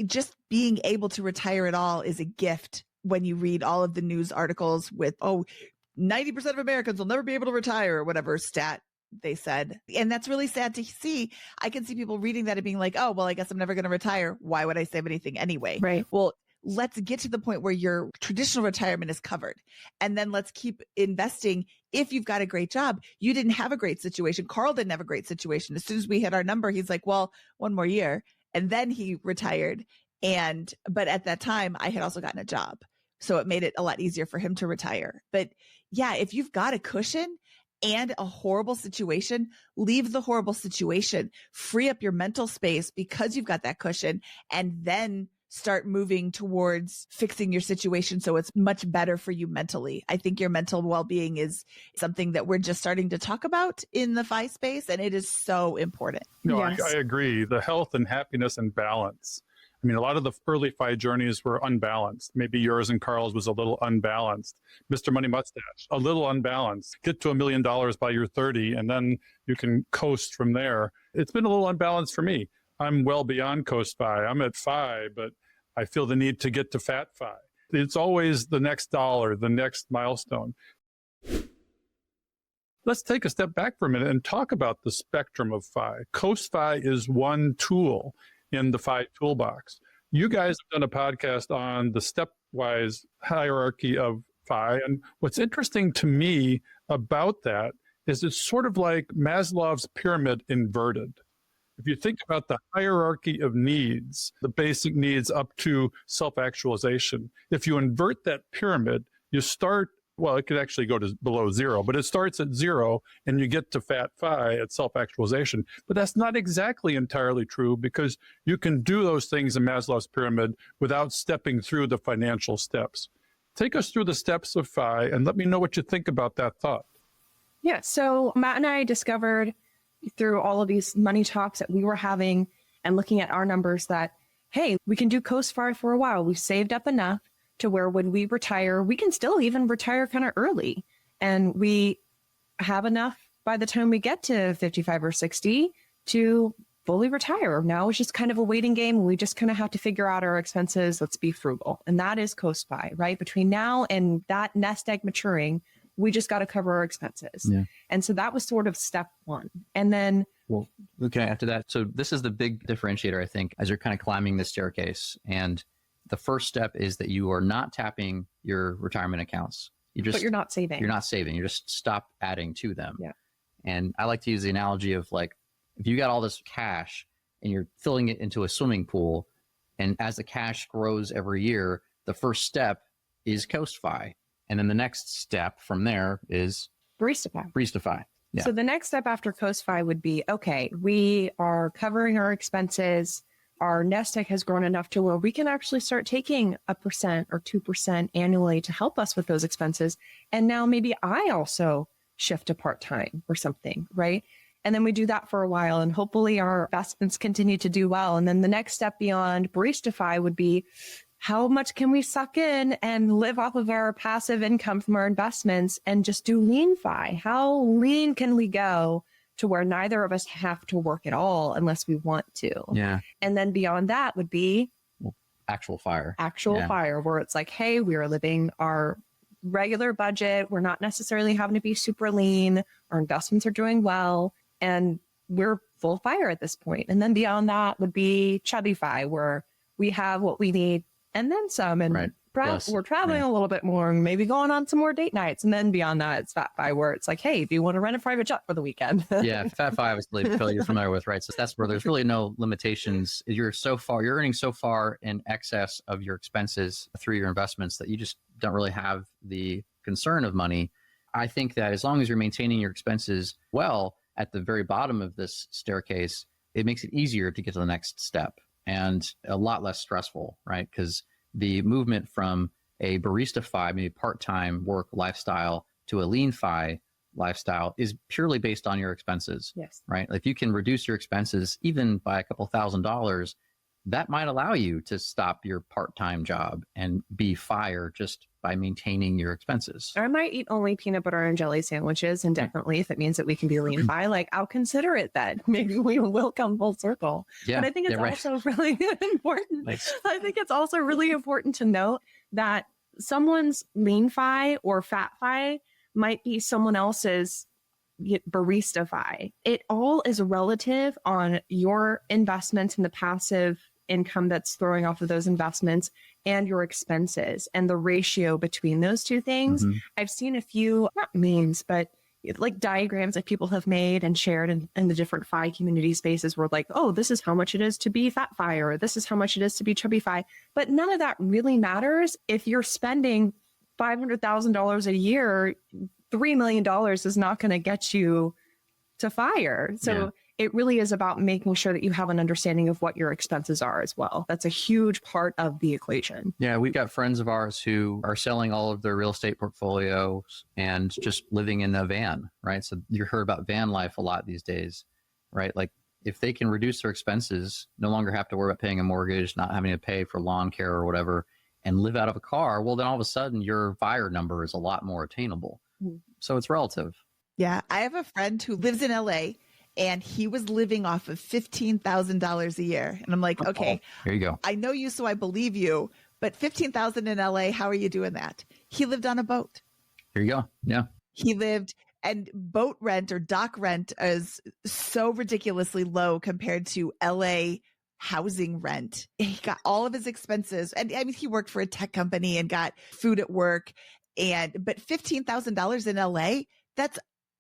just being able to retire at all is a gift when you read all of the news articles with, 90% of Americans will never be able to retire, or whatever stat they said. And that's really sad to see. I can see people reading that and being like, oh, well, I guess I'm never going to retire. Why would I save anything anyway? Right. Well, let's get to the point where your traditional retirement is covered. And then let's keep investing. If you've got a great job, you didn't have a great situation. Carl didn't have a great situation. As soon as we hit our number, he's like, well, one more year. And then he retired. But at that time, I had also gotten a job. So it made it a lot easier for him to retire. But yeah, if you've got a cushion and a horrible situation, leave the horrible situation, free up your mental space because you've got that cushion, and then start moving towards fixing your situation so it's much better for you mentally. I think your mental well-being is something that we're just starting to talk about in the FI space, and it is so important. No, Yes. I agree. The health and happiness and balance. I mean, a lot of the early FI journeys were unbalanced. Maybe yours and Carl's was a little unbalanced. Mr. Money Mustache, a little unbalanced. Get to $1 million by your 30, and then you can coast from there. It's been a little unbalanced for me. I'm well beyond CoastFI. I'm at FI, but I feel the need to get to Fat FI. It's always the next dollar, the next milestone. Let's take a step back for a minute and talk about the spectrum of FI. CoastFI is one tool in the FI toolbox. You guys have done a podcast on the stepwise hierarchy of FI. And what's interesting to me about that is it's sort of like Maslow's pyramid inverted. If you think about the hierarchy of needs, the basic needs up to self-actualization, if you invert that pyramid, you start, well, it could actually go to below zero, but it starts at zero and you get to Fat FI at self-actualization. But that's not exactly entirely true, because you can do those things in Maslow's pyramid without stepping through the financial steps. Take us through the steps of FI and let me know what you think about that thought. Yeah. So Matt and I discovered through all of these money talks that we were having and looking at our numbers that, hey, we can do CoastFI for a while. We've saved up enough to where when we retire, we can still even retire kind of early. And we have enough by the time we get to 55 or 60 to fully retire. Now it's just kind of a waiting game. We just kind of have to figure out our expenses. Let's be frugal. And that is CoastFI, right? Between now and that nest egg maturing, we just got to cover our expenses. Yeah. And so that was sort of step one. And then, well, okay, after that, so this is the big differentiator, I think, as you're kind of climbing the staircase. And the first step is that you are not tapping your retirement accounts. But you're not saving. You're not saving. You just stop adding to them. Yeah. And I like to use the analogy of, like, if you got all this cash and you're filling it into a swimming pool, and as the cash grows every year, the first step is CoastFI. And then the next step from there is BaristaFi. Yeah. So the next step after CoastFI would be, okay, we are covering our expenses. Our nest egg has grown enough to where we can actually start taking 1% or 2% annually to help us with those expenses. And now maybe I also shift to part-time or something, right? And then we do that for a while, and hopefully our investments continue to do well. And then the next step beyond BaristaFi would be, how much can we suck in and live off of our passive income from our investments and just do lean FI? How lean can we go to where neither of us have to work at all unless we want to? Yeah. And then beyond that would be actual FIRE. FIRE, where it's like, hey, we are living our regular budget. We're not necessarily having to be super lean. Our investments are doing well, and we're full FIRE at this point. And then beyond that would be chubby FI, where we have what we need and then some, and right. We're traveling a little bit more, and maybe going on some more date nights. And then beyond that, it's Fat FI, where it's like, hey, do you want to rent a private jet for the weekend? Yeah, Fat FI, obviously, you're familiar with, right? So that's where there's really no limitations. You're earning so far in excess of your expenses through your investments that you just don't really have the concern of money. I think that as long as you're maintaining your expenses well at the very bottom of this staircase, it makes it easier to get to the next step and a lot less stressful, right? Because the movement from a barista fi, maybe part-time work lifestyle, to a lean fi lifestyle is purely based on your expenses. Yes. Right? If you can reduce your expenses even by a couple $1,000s, that might allow you to stop your part-time job and be fire just by maintaining your expenses. I might eat only peanut butter and jelly sandwiches. And definitely if it means that we can be lean fi, like I'll consider it then. Maybe we will come full circle. Yeah, but I think it's also really important. Nice. I think it's also really important to note that someone's lean fi or fat fi might be someone else's barista fi. It all is relative on your investments and the passive income that's throwing off of those investments and your expenses and the ratio between those two things. Mm-hmm. I've seen a few, not memes, but like diagrams that people have made and shared in the different fi community spaces where like, oh, this is how much it is to be fat fi, or this is how much it is to be chubby fi. But none of that really matters if you're spending $500,000 a year. $3 million is not going to get you to fire. So it really is about making sure that you have an understanding of what your expenses are as well. That's a huge part of the equation. Yeah, we've got friends of ours who are selling all of their real estate portfolios and just living in a van, right? So you heard about van life a lot these days, right? Like if they can reduce their expenses, no longer have to worry about paying a mortgage, not having to pay for lawn care or whatever, and live out of a car, well, then all of a sudden your fire number is a lot more attainable. So it's relative. Yeah. I have a friend who lives in LA and he was living off of $15,000 a year. And I'm like, okay, Here you go. I know you, so I believe you, but $15,000 in LA, how are you doing that? He lived on a boat. Here you go. Yeah. He lived, and boat rent or dock rent is so ridiculously low compared to LA housing rent. He got all of his expenses. And I mean, he worked for a tech company and got food at work. But $15,000 in LA, that's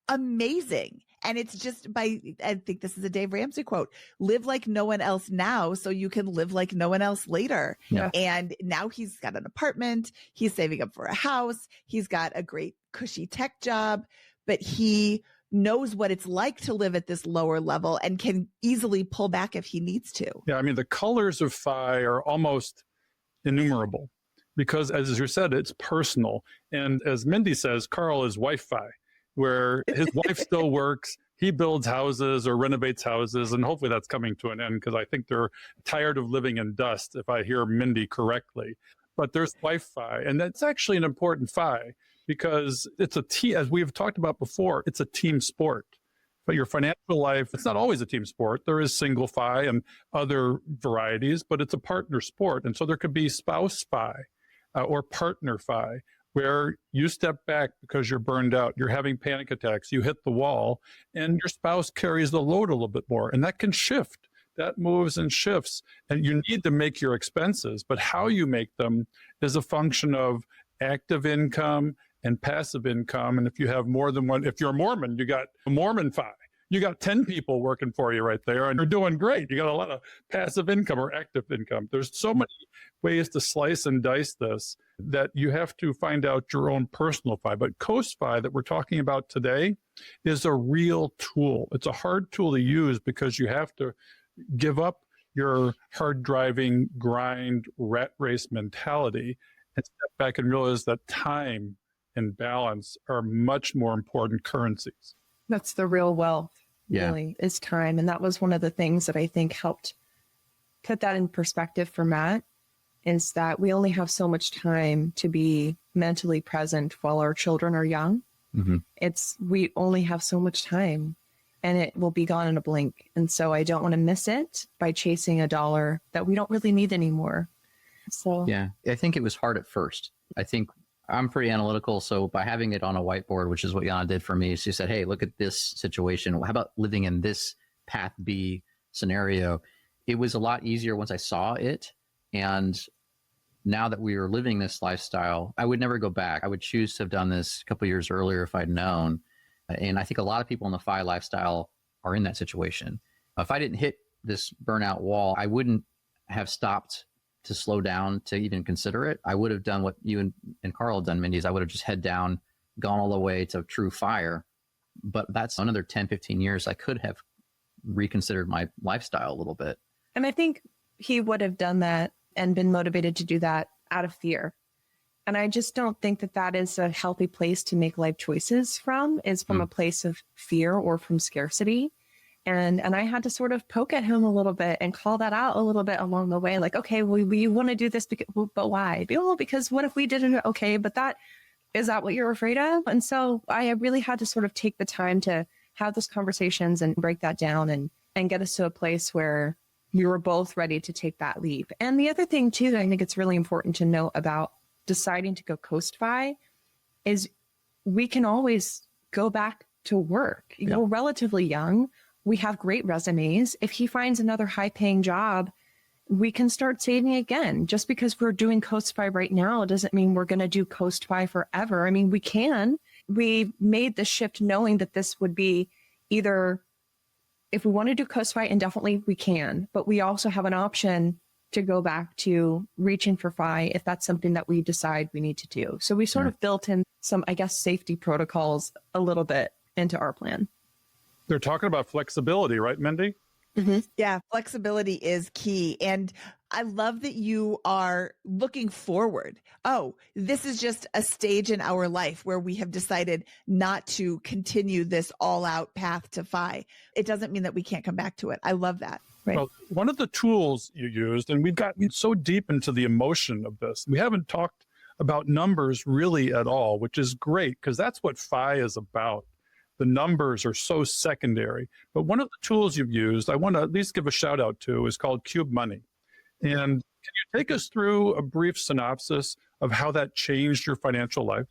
amazing. And it's just I think this is a Dave Ramsey quote, live like no one else now so you can live like no one else later. Yeah. And now he's got an apartment. He's saving up for a house. He's got a great cushy tech job, but he knows what it's like to live at this lower level and can easily pull back if he needs to. Yeah, I mean, the colors of fi are almost innumerable because, as you said, it's personal. And as Mindy says, Carl is wife fi, where his wife still works. He builds houses or renovates houses, and hopefully that's coming to an end because I think they're tired of living in dust, if I hear Mindy correctly. But there's wife fi, and that's actually an important fi because it's a team, as we've talked about before, it's a team sport. But your financial life, it's not always a team sport. There is single fi and other varieties, but it's a partner sport. And so there could be spouse fi or partner fi, where you step back because you're burned out, you're having panic attacks, you hit the wall, and your spouse carries the load a little bit more. And that can shift. That moves and shifts. And you need to make your expenses, but how you make them is a function of active income and passive income. And if you have more than one, if you're a Mormon, you got a Mormon fi. You got 10 people working for you right there, and you're doing great. You got a lot of passive income or active income. There's so many ways to slice and dice this that you have to find out your own personal fi. But CoastFI that we're talking about today is a real tool. It's a hard tool to use because you have to give up your hard driving, grind, rat race mentality and step back and realize that time and balance are much more important currencies. That's the real wealth, really, is time. And that was one of the things that I think helped put that in perspective for Matt, is that we only have so much time to be mentally present while our children are young. Mm-hmm. We only have so much time and it will be gone in a blink. And so I don't want to miss it by chasing a dollar that we don't really need anymore. So yeah, I think it was hard at first. I think I'm pretty analytical. So by having it on a whiteboard, which is what Yana did for me, she said, hey, look at this situation. How about living in this path B scenario? It was a lot easier once I saw it. And now that we are living this lifestyle, I would never go back. I would choose to have done this a couple of years earlier if I'd known. And I think a lot of people in the FI lifestyle are in that situation. If I didn't hit this burnout wall, I wouldn't have stopped to slow down to even consider it. I would have done what you and Carl have done, Mindy, is I would have just head down, gone all the way to true fire. But that's another 10, 15 years I could have reconsidered my lifestyle a little bit. And I think he would have done that and been motivated to do that out of fear. And I just don't think that that is a healthy place to make life choices from, is from a place of fear or from scarcity. And I had to sort of poke at him a little bit and call that out a little bit along the way. Like, okay, well, we want to do this, but why? Well, because what if we didn't? Okay, but is that what you're afraid of? And so I really had to sort of take the time to have those conversations and break that down and get us to a place where we were both ready to take that leap. And the other thing too, that I think it's really important to know about deciding to go CoastFI is we can always go back to work. Yeah. We're relatively young. We have great resumes. If he finds another high paying job, we can start saving again. Just because we're doing CoastFI right now doesn't mean we're going to do CoastFI forever. I mean, we can. We made the shift knowing that this would be either, if we want to do CoastFI indefinitely, we can, but we also have an option to go back to reaching for FI if that's something that we decide we need to do. So we sort of built in some, I guess, safety protocols a little bit into our plan. They're talking about flexibility, right, Mindy? Mm-hmm. Yeah, flexibility is key. And I love that you are looking forward. Oh, this is just a stage in our life where we have decided not to continue this all out path to FI. It doesn't mean that we can't come back to it. I love that. Right. Well, one of the tools you used, and we've gotten so deep into the emotion of this, we haven't talked about numbers really at all, which is great because that's what FI is about. The numbers are so secondary. But one of the tools you've used, I want to at least give a shout out to, is called Qube Money. And can you take us through a brief synopsis of how that changed your financial life?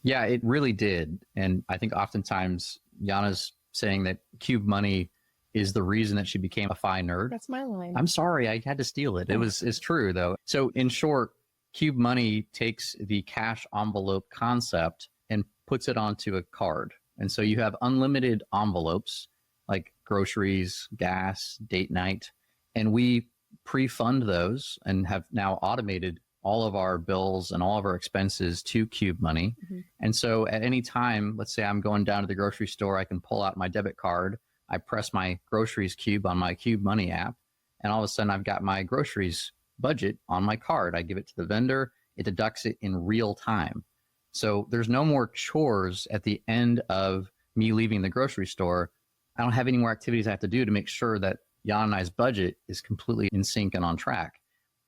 Yeah, it really did. And I think oftentimes Yana's saying that Qube Money is the reason that she became a FI nerd. That's my line. I'm sorry, I had to steal it. It's true though. So in short, Qube Money takes the cash envelope concept and puts it onto a card. And so you have unlimited envelopes like groceries, gas, date night, and we pre-fund those and have now automated all of our bills and all of our expenses to Qube Money. Mm-hmm. And so at any time, let's say I'm going down to the grocery store, I can pull out my debit card, I press my groceries cube on my Qube Money app, and all of a sudden I've got my groceries budget on my card. I give it to the vendor, it deducts it in real time. So there's no more chores at the end of me leaving the grocery store. I don't have any more activities I have to do to make sure that Yana and I's budget is completely in sync and on track.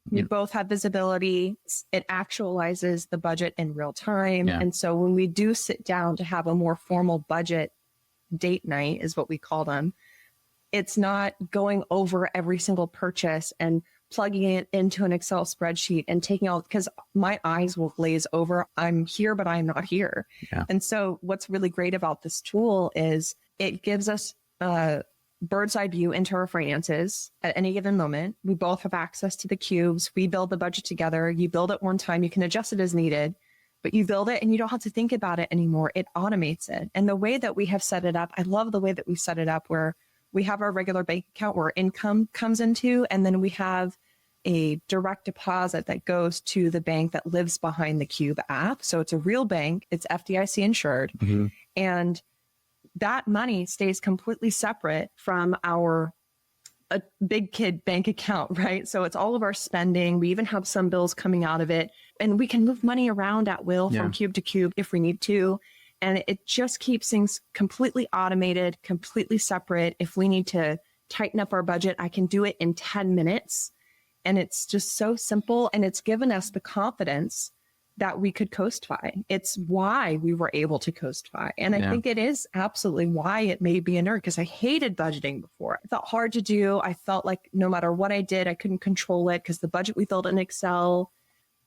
We both have visibility. It actualizes the budget in real time. Yeah. And so when we do sit down to have a more formal budget date night is what we call them, it's not going over every single purchase and plugging it into an Excel spreadsheet and taking all, because my eyes will glaze over. I'm here, but I'm not here. Yeah. And so what's really great about this tool is it gives us a bird's eye view into our finances at any given moment. We both have access to the cubes. We build the budget together. You build it one time, you can adjust it as needed, but you build it and you don't have to think about it anymore. It automates it. And the way that we have set it up, I love the way that we set it up where we have our regular bank account where income comes into, and then we have a direct deposit that goes to the bank that lives behind the Qube app. So it's a real bank. It's FDIC insured. Mm-hmm. And that money stays completely separate from our big kid bank account, right? So it's all of our spending. We even have some bills coming out of it, and we can move money around at will from Qube to Qube if we need to. And it just keeps things completely automated, completely separate. If we need to tighten up our budget, I can do it in 10 minutes. And it's just so simple. And it's given us the confidence that we could CoastFI. It's why we were able to CoastFI. And I think it is absolutely why it made me a nerd, because I hated budgeting before. I felt hard to do. I felt like no matter what I did, I couldn't control it because the budget we built in Excel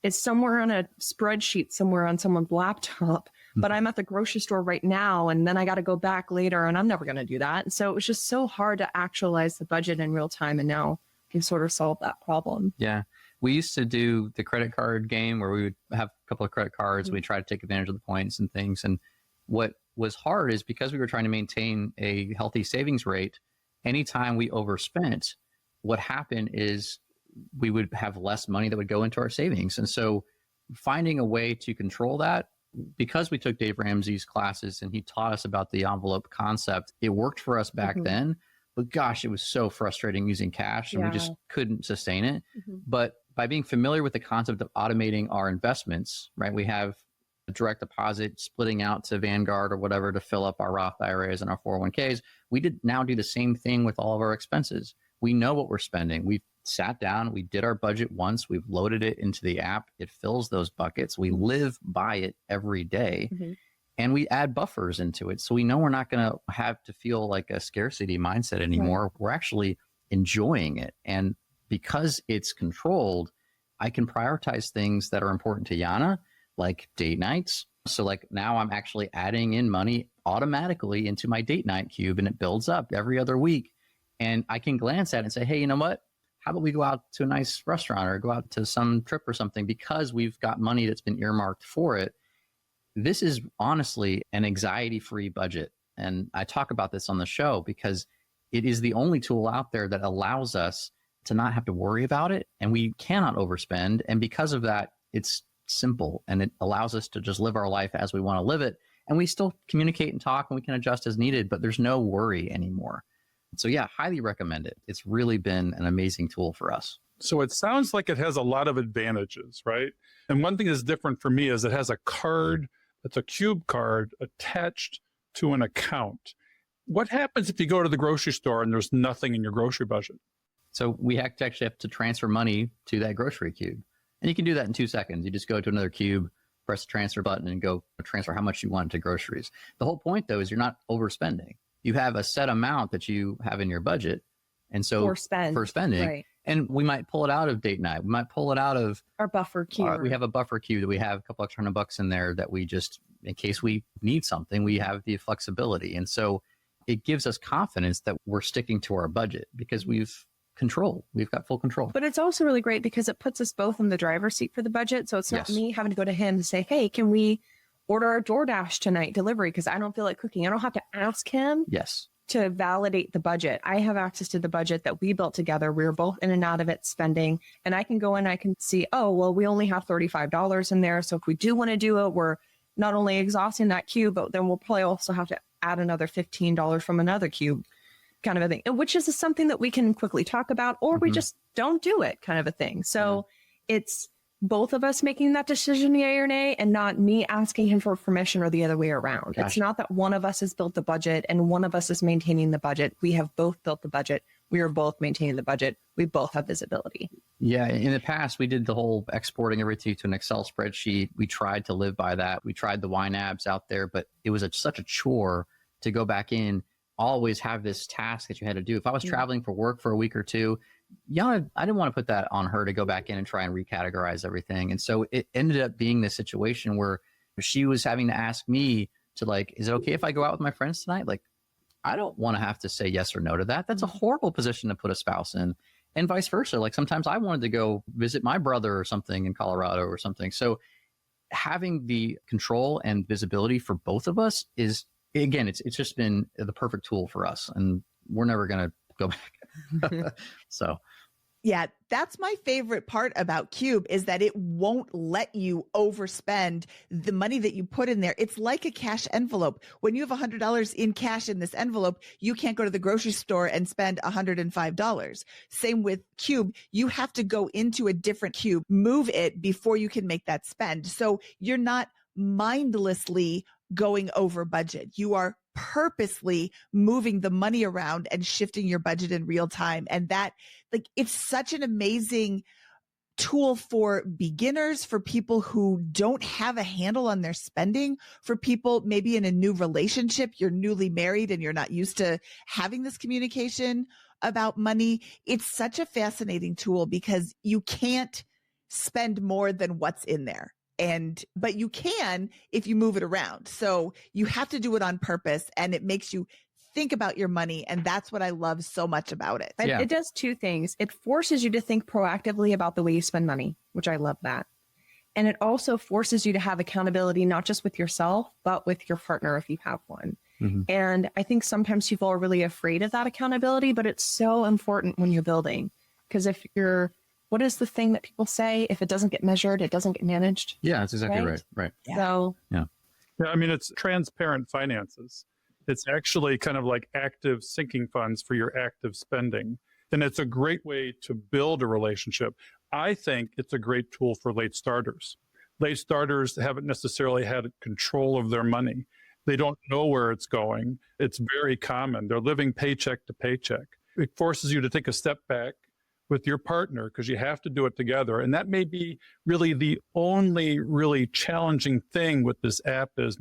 is somewhere on a spreadsheet, somewhere on someone's laptop. But I'm at the grocery store right now, and then I got to go back later, and I'm never going to do that. And so it was just so hard to actualize the budget in real time. And now we've sort of solved that problem. Yeah. We used to do the credit card game where we would have a couple of credit cards. Mm-hmm. We try to take advantage of the points and things. And what was hard is because we were trying to maintain a healthy savings rate, anytime we overspent, what happened is we would have less money that would go into our savings. And so finding a way to control that, because we took Dave Ramsey's classes and he taught us about the envelope concept, it worked for us back then. But gosh, it was so frustrating using cash and we just couldn't sustain it. But by being familiar with the concept of automating our investments, right? We have a direct deposit splitting out to Vanguard or whatever to fill up our Roth IRAs and our 401ks. We did now do the same thing with all of our expenses. We know what we're spending. We've sat down, we did our budget once, we've loaded it into the app. It fills those buckets. We live by it every day. And we add buffers into it. So we know we're not going to have to feel like a scarcity mindset anymore. Right. We're actually enjoying it. And because it's controlled, I can prioritize things that are important to Yana, like date nights. So like now I'm actually adding in money automatically into my date night cube, and it builds up every other week. And I can glance at it and say, hey, you know what? How about we go out to a nice restaurant or go out to some trip or something, because we've got money that's been earmarked for it. This is honestly an anxiety-free budget. And I talk about this on the show because it is the only tool out there that allows us to not have to worry about it. And we cannot overspend. And because of that, it's simple and it allows us to just live our life as we want to live it. And we still communicate and talk and we can adjust as needed, but there's no worry anymore. So yeah, highly recommend it. It's really been an amazing tool for us. So it sounds like it has a lot of advantages, right? And one thing that's different for me is it has a card. It's a Qube card attached to an account. What happens if you go to the grocery store and there's nothing in your grocery budget? So we actually have to transfer money to that grocery cube. And you can do that in 2 seconds. You just go to another cube, press the transfer button, and go transfer how much you want to groceries. The whole point, though, is you're not overspending. You have a set amount that you have in your budget. And so for spending. Right. And we might pull it out of date night. We might pull it out of our buffer cube. We have a buffer cube that we have a couple extra $100 in there that we just, in case we need something, we have the flexibility. And so it gives us confidence that we're sticking to our budget because we've got full control. But it's also really great because it puts us both in the driver's seat for the budget. So it's not me having to go to him and say, hey, can we order a DoorDash tonight delivery? Because I don't feel like cooking. I don't have to ask him. Yes. To validate the budget. I have access to the budget that we built together. We were both in and out of it spending. And I can go in, I can see, oh, well, we only have $35 in there. So if we do want to do it, we're not only exhausting that cube, but then we'll probably also have to add another $15 from another cube kind of a thing, which is something that we can quickly talk about, or we just don't do it kind of a thing. So it's both of us making that decision, yay or nay, and not me asking him for permission or the other way around. Gosh. It's not that one of us has built the budget and one of us is maintaining the budget. We have both built the budget. We are both maintaining the budget. We both have visibility. Yeah. In the past, we did the whole exporting everything to an Excel spreadsheet. We tried to live by that. We tried the wine apps out there, but it was such a chore to go back in, always have this task that you had to do. If I was traveling for work for a week or two, I didn't want to put that on her to go back in and try and recategorize everything. And so it ended up being this situation where she was having to ask me to like, is it okay if I go out with my friends tonight? Like, I don't want to have to say yes or no to that. That's a horrible position to put a spouse in, and vice versa. Like sometimes I wanted to go visit my brother or something in Colorado or something. So having the control and visibility for both of us is, again, it's just been the perfect tool for us, and we're never going to go back. So yeah, that's my favorite part about Qube is that it won't let you overspend the money that you put in there. It's like a cash envelope. When you have $100 in cash in this envelope, you can't go to the grocery store and spend $105. Same with Qube. You have to go into a different cube, move it before you can make that spend. So you're not mindlessly going over budget. You are purposely moving the money around and shifting your budget in real time. And that, like, it's such an amazing tool for beginners, for people who don't have a handle on their spending, for people maybe in a new relationship, you're newly married and you're not used to having this communication about money. It's such a fascinating tool because you can't spend more than what's in there. But you can if you move it around. So you have to do it on purpose, and it makes you think about your money. And that's what I love so much about it. Yeah. It does two things. It forces you to think proactively about the way you spend money, which I love that. And it also forces you to have accountability, not just with yourself, but with your partner if you have one. Mm-hmm. And I think sometimes people are really afraid of that accountability, but it's so important when you're building. Because what is the thing that people say? If it doesn't get measured, it doesn't get managed. Yeah, that's exactly right. Right. Yeah. So, yeah, I mean, it's transparent finances. It's actually kind of like active sinking funds for your active spending. And it's a great way to build a relationship. I think it's a great tool for late starters. Late starters haven't necessarily had control of their money. They don't know where it's going. It's very common. They're living paycheck to paycheck. It forces you to take a step back with your partner because you have to do it together. And that may be really the only really challenging thing with this app is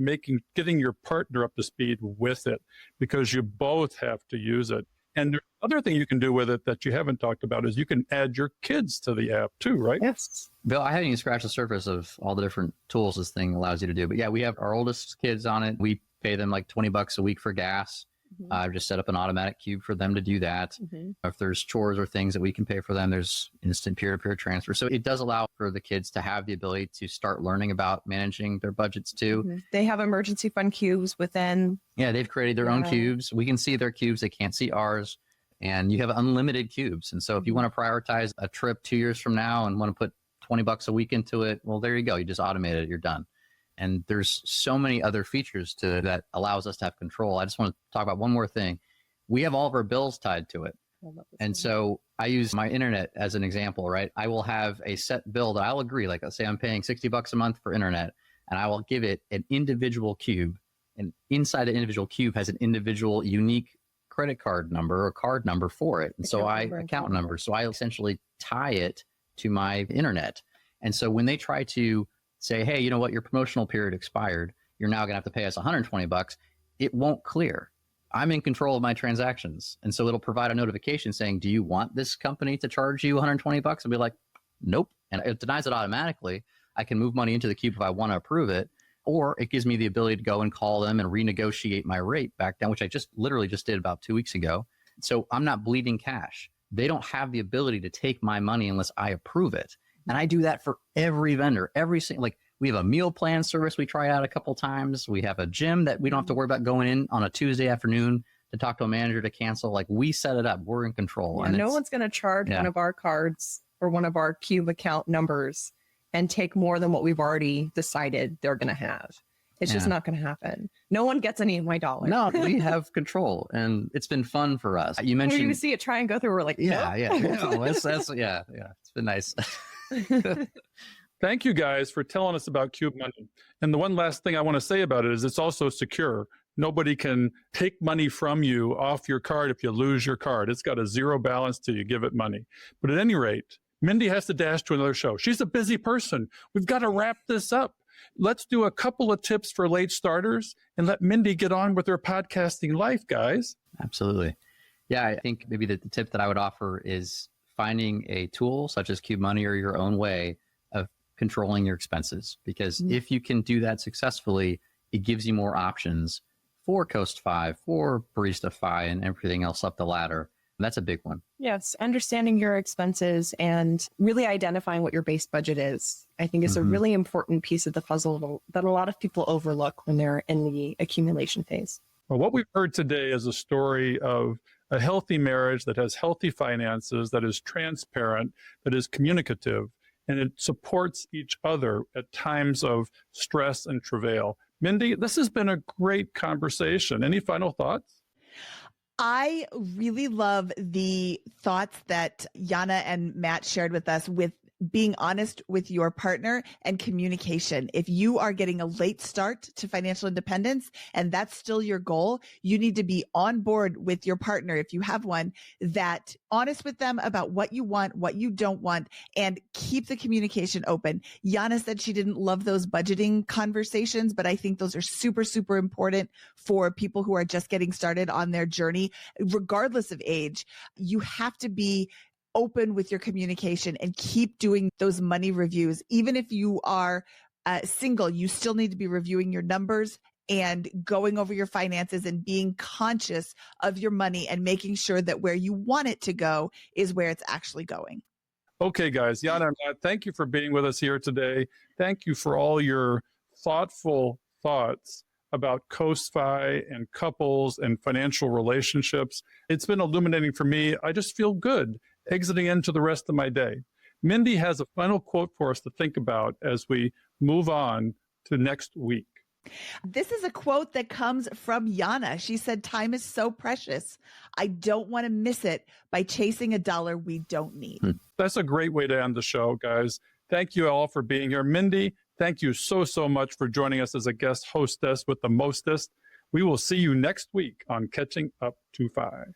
getting your partner up to speed with it because you both have to use it. And the other thing you can do with it that you haven't talked about is you can add your kids to the app too, right? Yes. Bill, I haven't even scratched the surface of all the different tools this thing allows you to do. But yeah, we have our oldest kids on it. We pay them like $20 a week for gas. I've just set up an automatic Qube for them to do that. If there's chores or things that we can pay for them, there's instant peer-to-peer transfer. So it does allow for the kids to have the ability to start learning about managing their budgets too. They have emergency fund Qubes within. Yeah, they've created their own Qubes. We can see their Qubes. They can't see ours. And you have unlimited Qubes. And so if you want to prioritize a trip 2 years from now and want to put $20 a week into it, well, there you go. You just automate it. You're done. And there's so many other features to that allows us to have control. I just want to talk about one more thing. We have all of our bills tied to it. And so I use my internet as an example, right? I will have a set bill that I'll agree, like let's say I'm paying $60 a month for internet, and I will give it an individual Qube. And inside the individual Qube has an individual unique credit card number or card number for it. And account number. So I essentially tie it to my internet. And so when they try to say, hey, you know what, your promotional period expired, you're now going to have to pay us $120, it won't clear. I'm in control of my transactions. And so it'll provide a notification saying, do you want this company to charge you $120? I'll be like, nope. And it denies it automatically. I can move money into the Qube if I want to approve it, or it gives me the ability to go and call them and renegotiate my rate back down, which I literally just did about 2 weeks ago. So I'm not bleeding cash. They don't have the ability to take my money unless I approve it. And I do that for every vendor, like we have a meal plan service we try out a couple times. We have a gym that we don't have to worry about going in on a Tuesday afternoon to talk to a manager to cancel. Like we set it up. We're in control. Yeah, no one's going to charge one of our cards or one of our Qube account numbers and take more than what we've already decided they're going to have. It's just not going to happen. No one gets any of my dollars. No, we have control, and it's been fun for us. You mentioned we see it try and go through. We're like, yeah. No, it's been nice. Thank you guys for telling us about Qube Money. And the one last thing I want to say about it is it's also secure. Nobody can take money from you off your card if you lose your card. It's got a zero balance till you give it money. But at any rate, Mindy has to dash to another show. She's a busy person. We've got to wrap this up. Let's do a couple of tips for late starters and let Mindy get on with her podcasting life, guys. Absolutely. Yeah, I think maybe the tip that I would offer is finding a tool such as Qube Money or your own way of controlling your expenses. Because if you can do that successfully, it gives you more options for CoastFI, for BaristaFi, and everything else up the ladder. That's a big one. Yes, understanding your expenses and really identifying what your base budget is, I think is a really important piece of the puzzle that a lot of people overlook when they're in the accumulation phase. Well, what we've heard today is a story of a healthy marriage that has healthy finances, that is transparent, that is communicative, and it supports each other at times of stress and travail. Mindy, this has been a great conversation. Any final thoughts? I really love the thoughts that Yana and Matt shared with us with being honest with your partner and communication. If you are getting a late start to financial independence and that's still your goal, you need to be on board with your partner, if you have one, that honest with them about what you want, what you don't want, and keep the communication open. Yana said she didn't love those budgeting conversations, but I think those are super, super important for people who are just getting started on their journey, regardless of age. You have to be open with your communication and keep doing those money reviews. Even if you are single, you still need to be reviewing your numbers and going over your finances and being conscious of your money and making sure that where you want it to go is where it's actually going. Okay, guys, Yana and Matt, thank you for being with us here today. Thank you for all your thoughtful thoughts about CoastFI and couples and financial relationships. It's been illuminating for me. I just feel good exiting into the rest of my day. Mindy has a final quote for us to think about as we move on to next week. This is a quote that comes from Yana. She said, "Time is so precious. I don't want to miss it by chasing a dollar we don't need." That's a great way to end the show, guys. Thank you all for being here. Mindy, thank you so much for joining us as a guest hostess with the mostest. We will see you next week on Catching Up to Fi.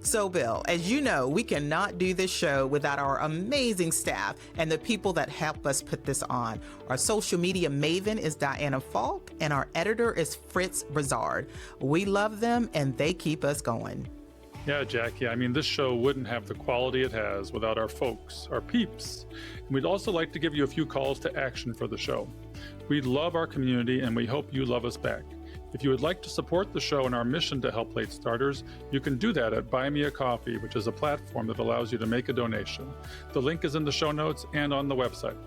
So, Bill, as you know, we cannot do this show without our amazing staff and the people that help us put this on. Our social media maven is Diana Falk, and our editor is Fritz Brazard. We love them, and they keep us going. Yeah, Jackie, I mean, this show wouldn't have the quality it has without our folks, our peeps. And we'd also like to give you a few calls to action for the show. We love our community, and we hope you love us back. If you would like to support the show and our mission to help late starters, you can do that at Buy Me a Coffee, which is a platform that allows you to make a donation. The link is in the show notes and on the website.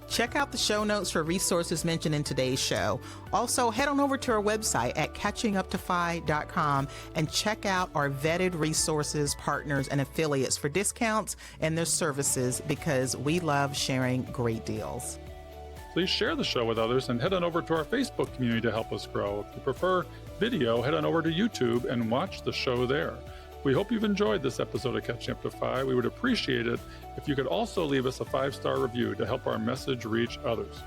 Check out the show notes for resources mentioned in today's show. Also, head on over to our website at catchinguptofi.com and check out our vetted resources, partners, and affiliates for discounts and their services, because we love sharing great deals. Please share the show with others and head on over to our Facebook community to help us grow. If you prefer video, head on over to YouTube and watch the show there. We hope you've enjoyed this episode of Catching Up to Fi. We would appreciate it if you could also leave us a 5-star review to help our message reach others.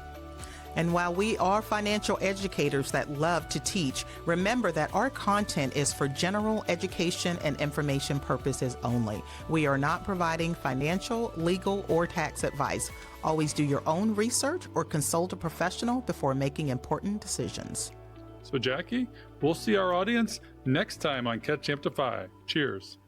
And while we are financial educators that love to teach, remember that our content is for general education and information purposes only. We are not providing financial, legal, or tax advice. Always do your own research or consult a professional before making important decisions. So, Jackie, we'll see our audience next time on Catching Up to Fi. Cheers.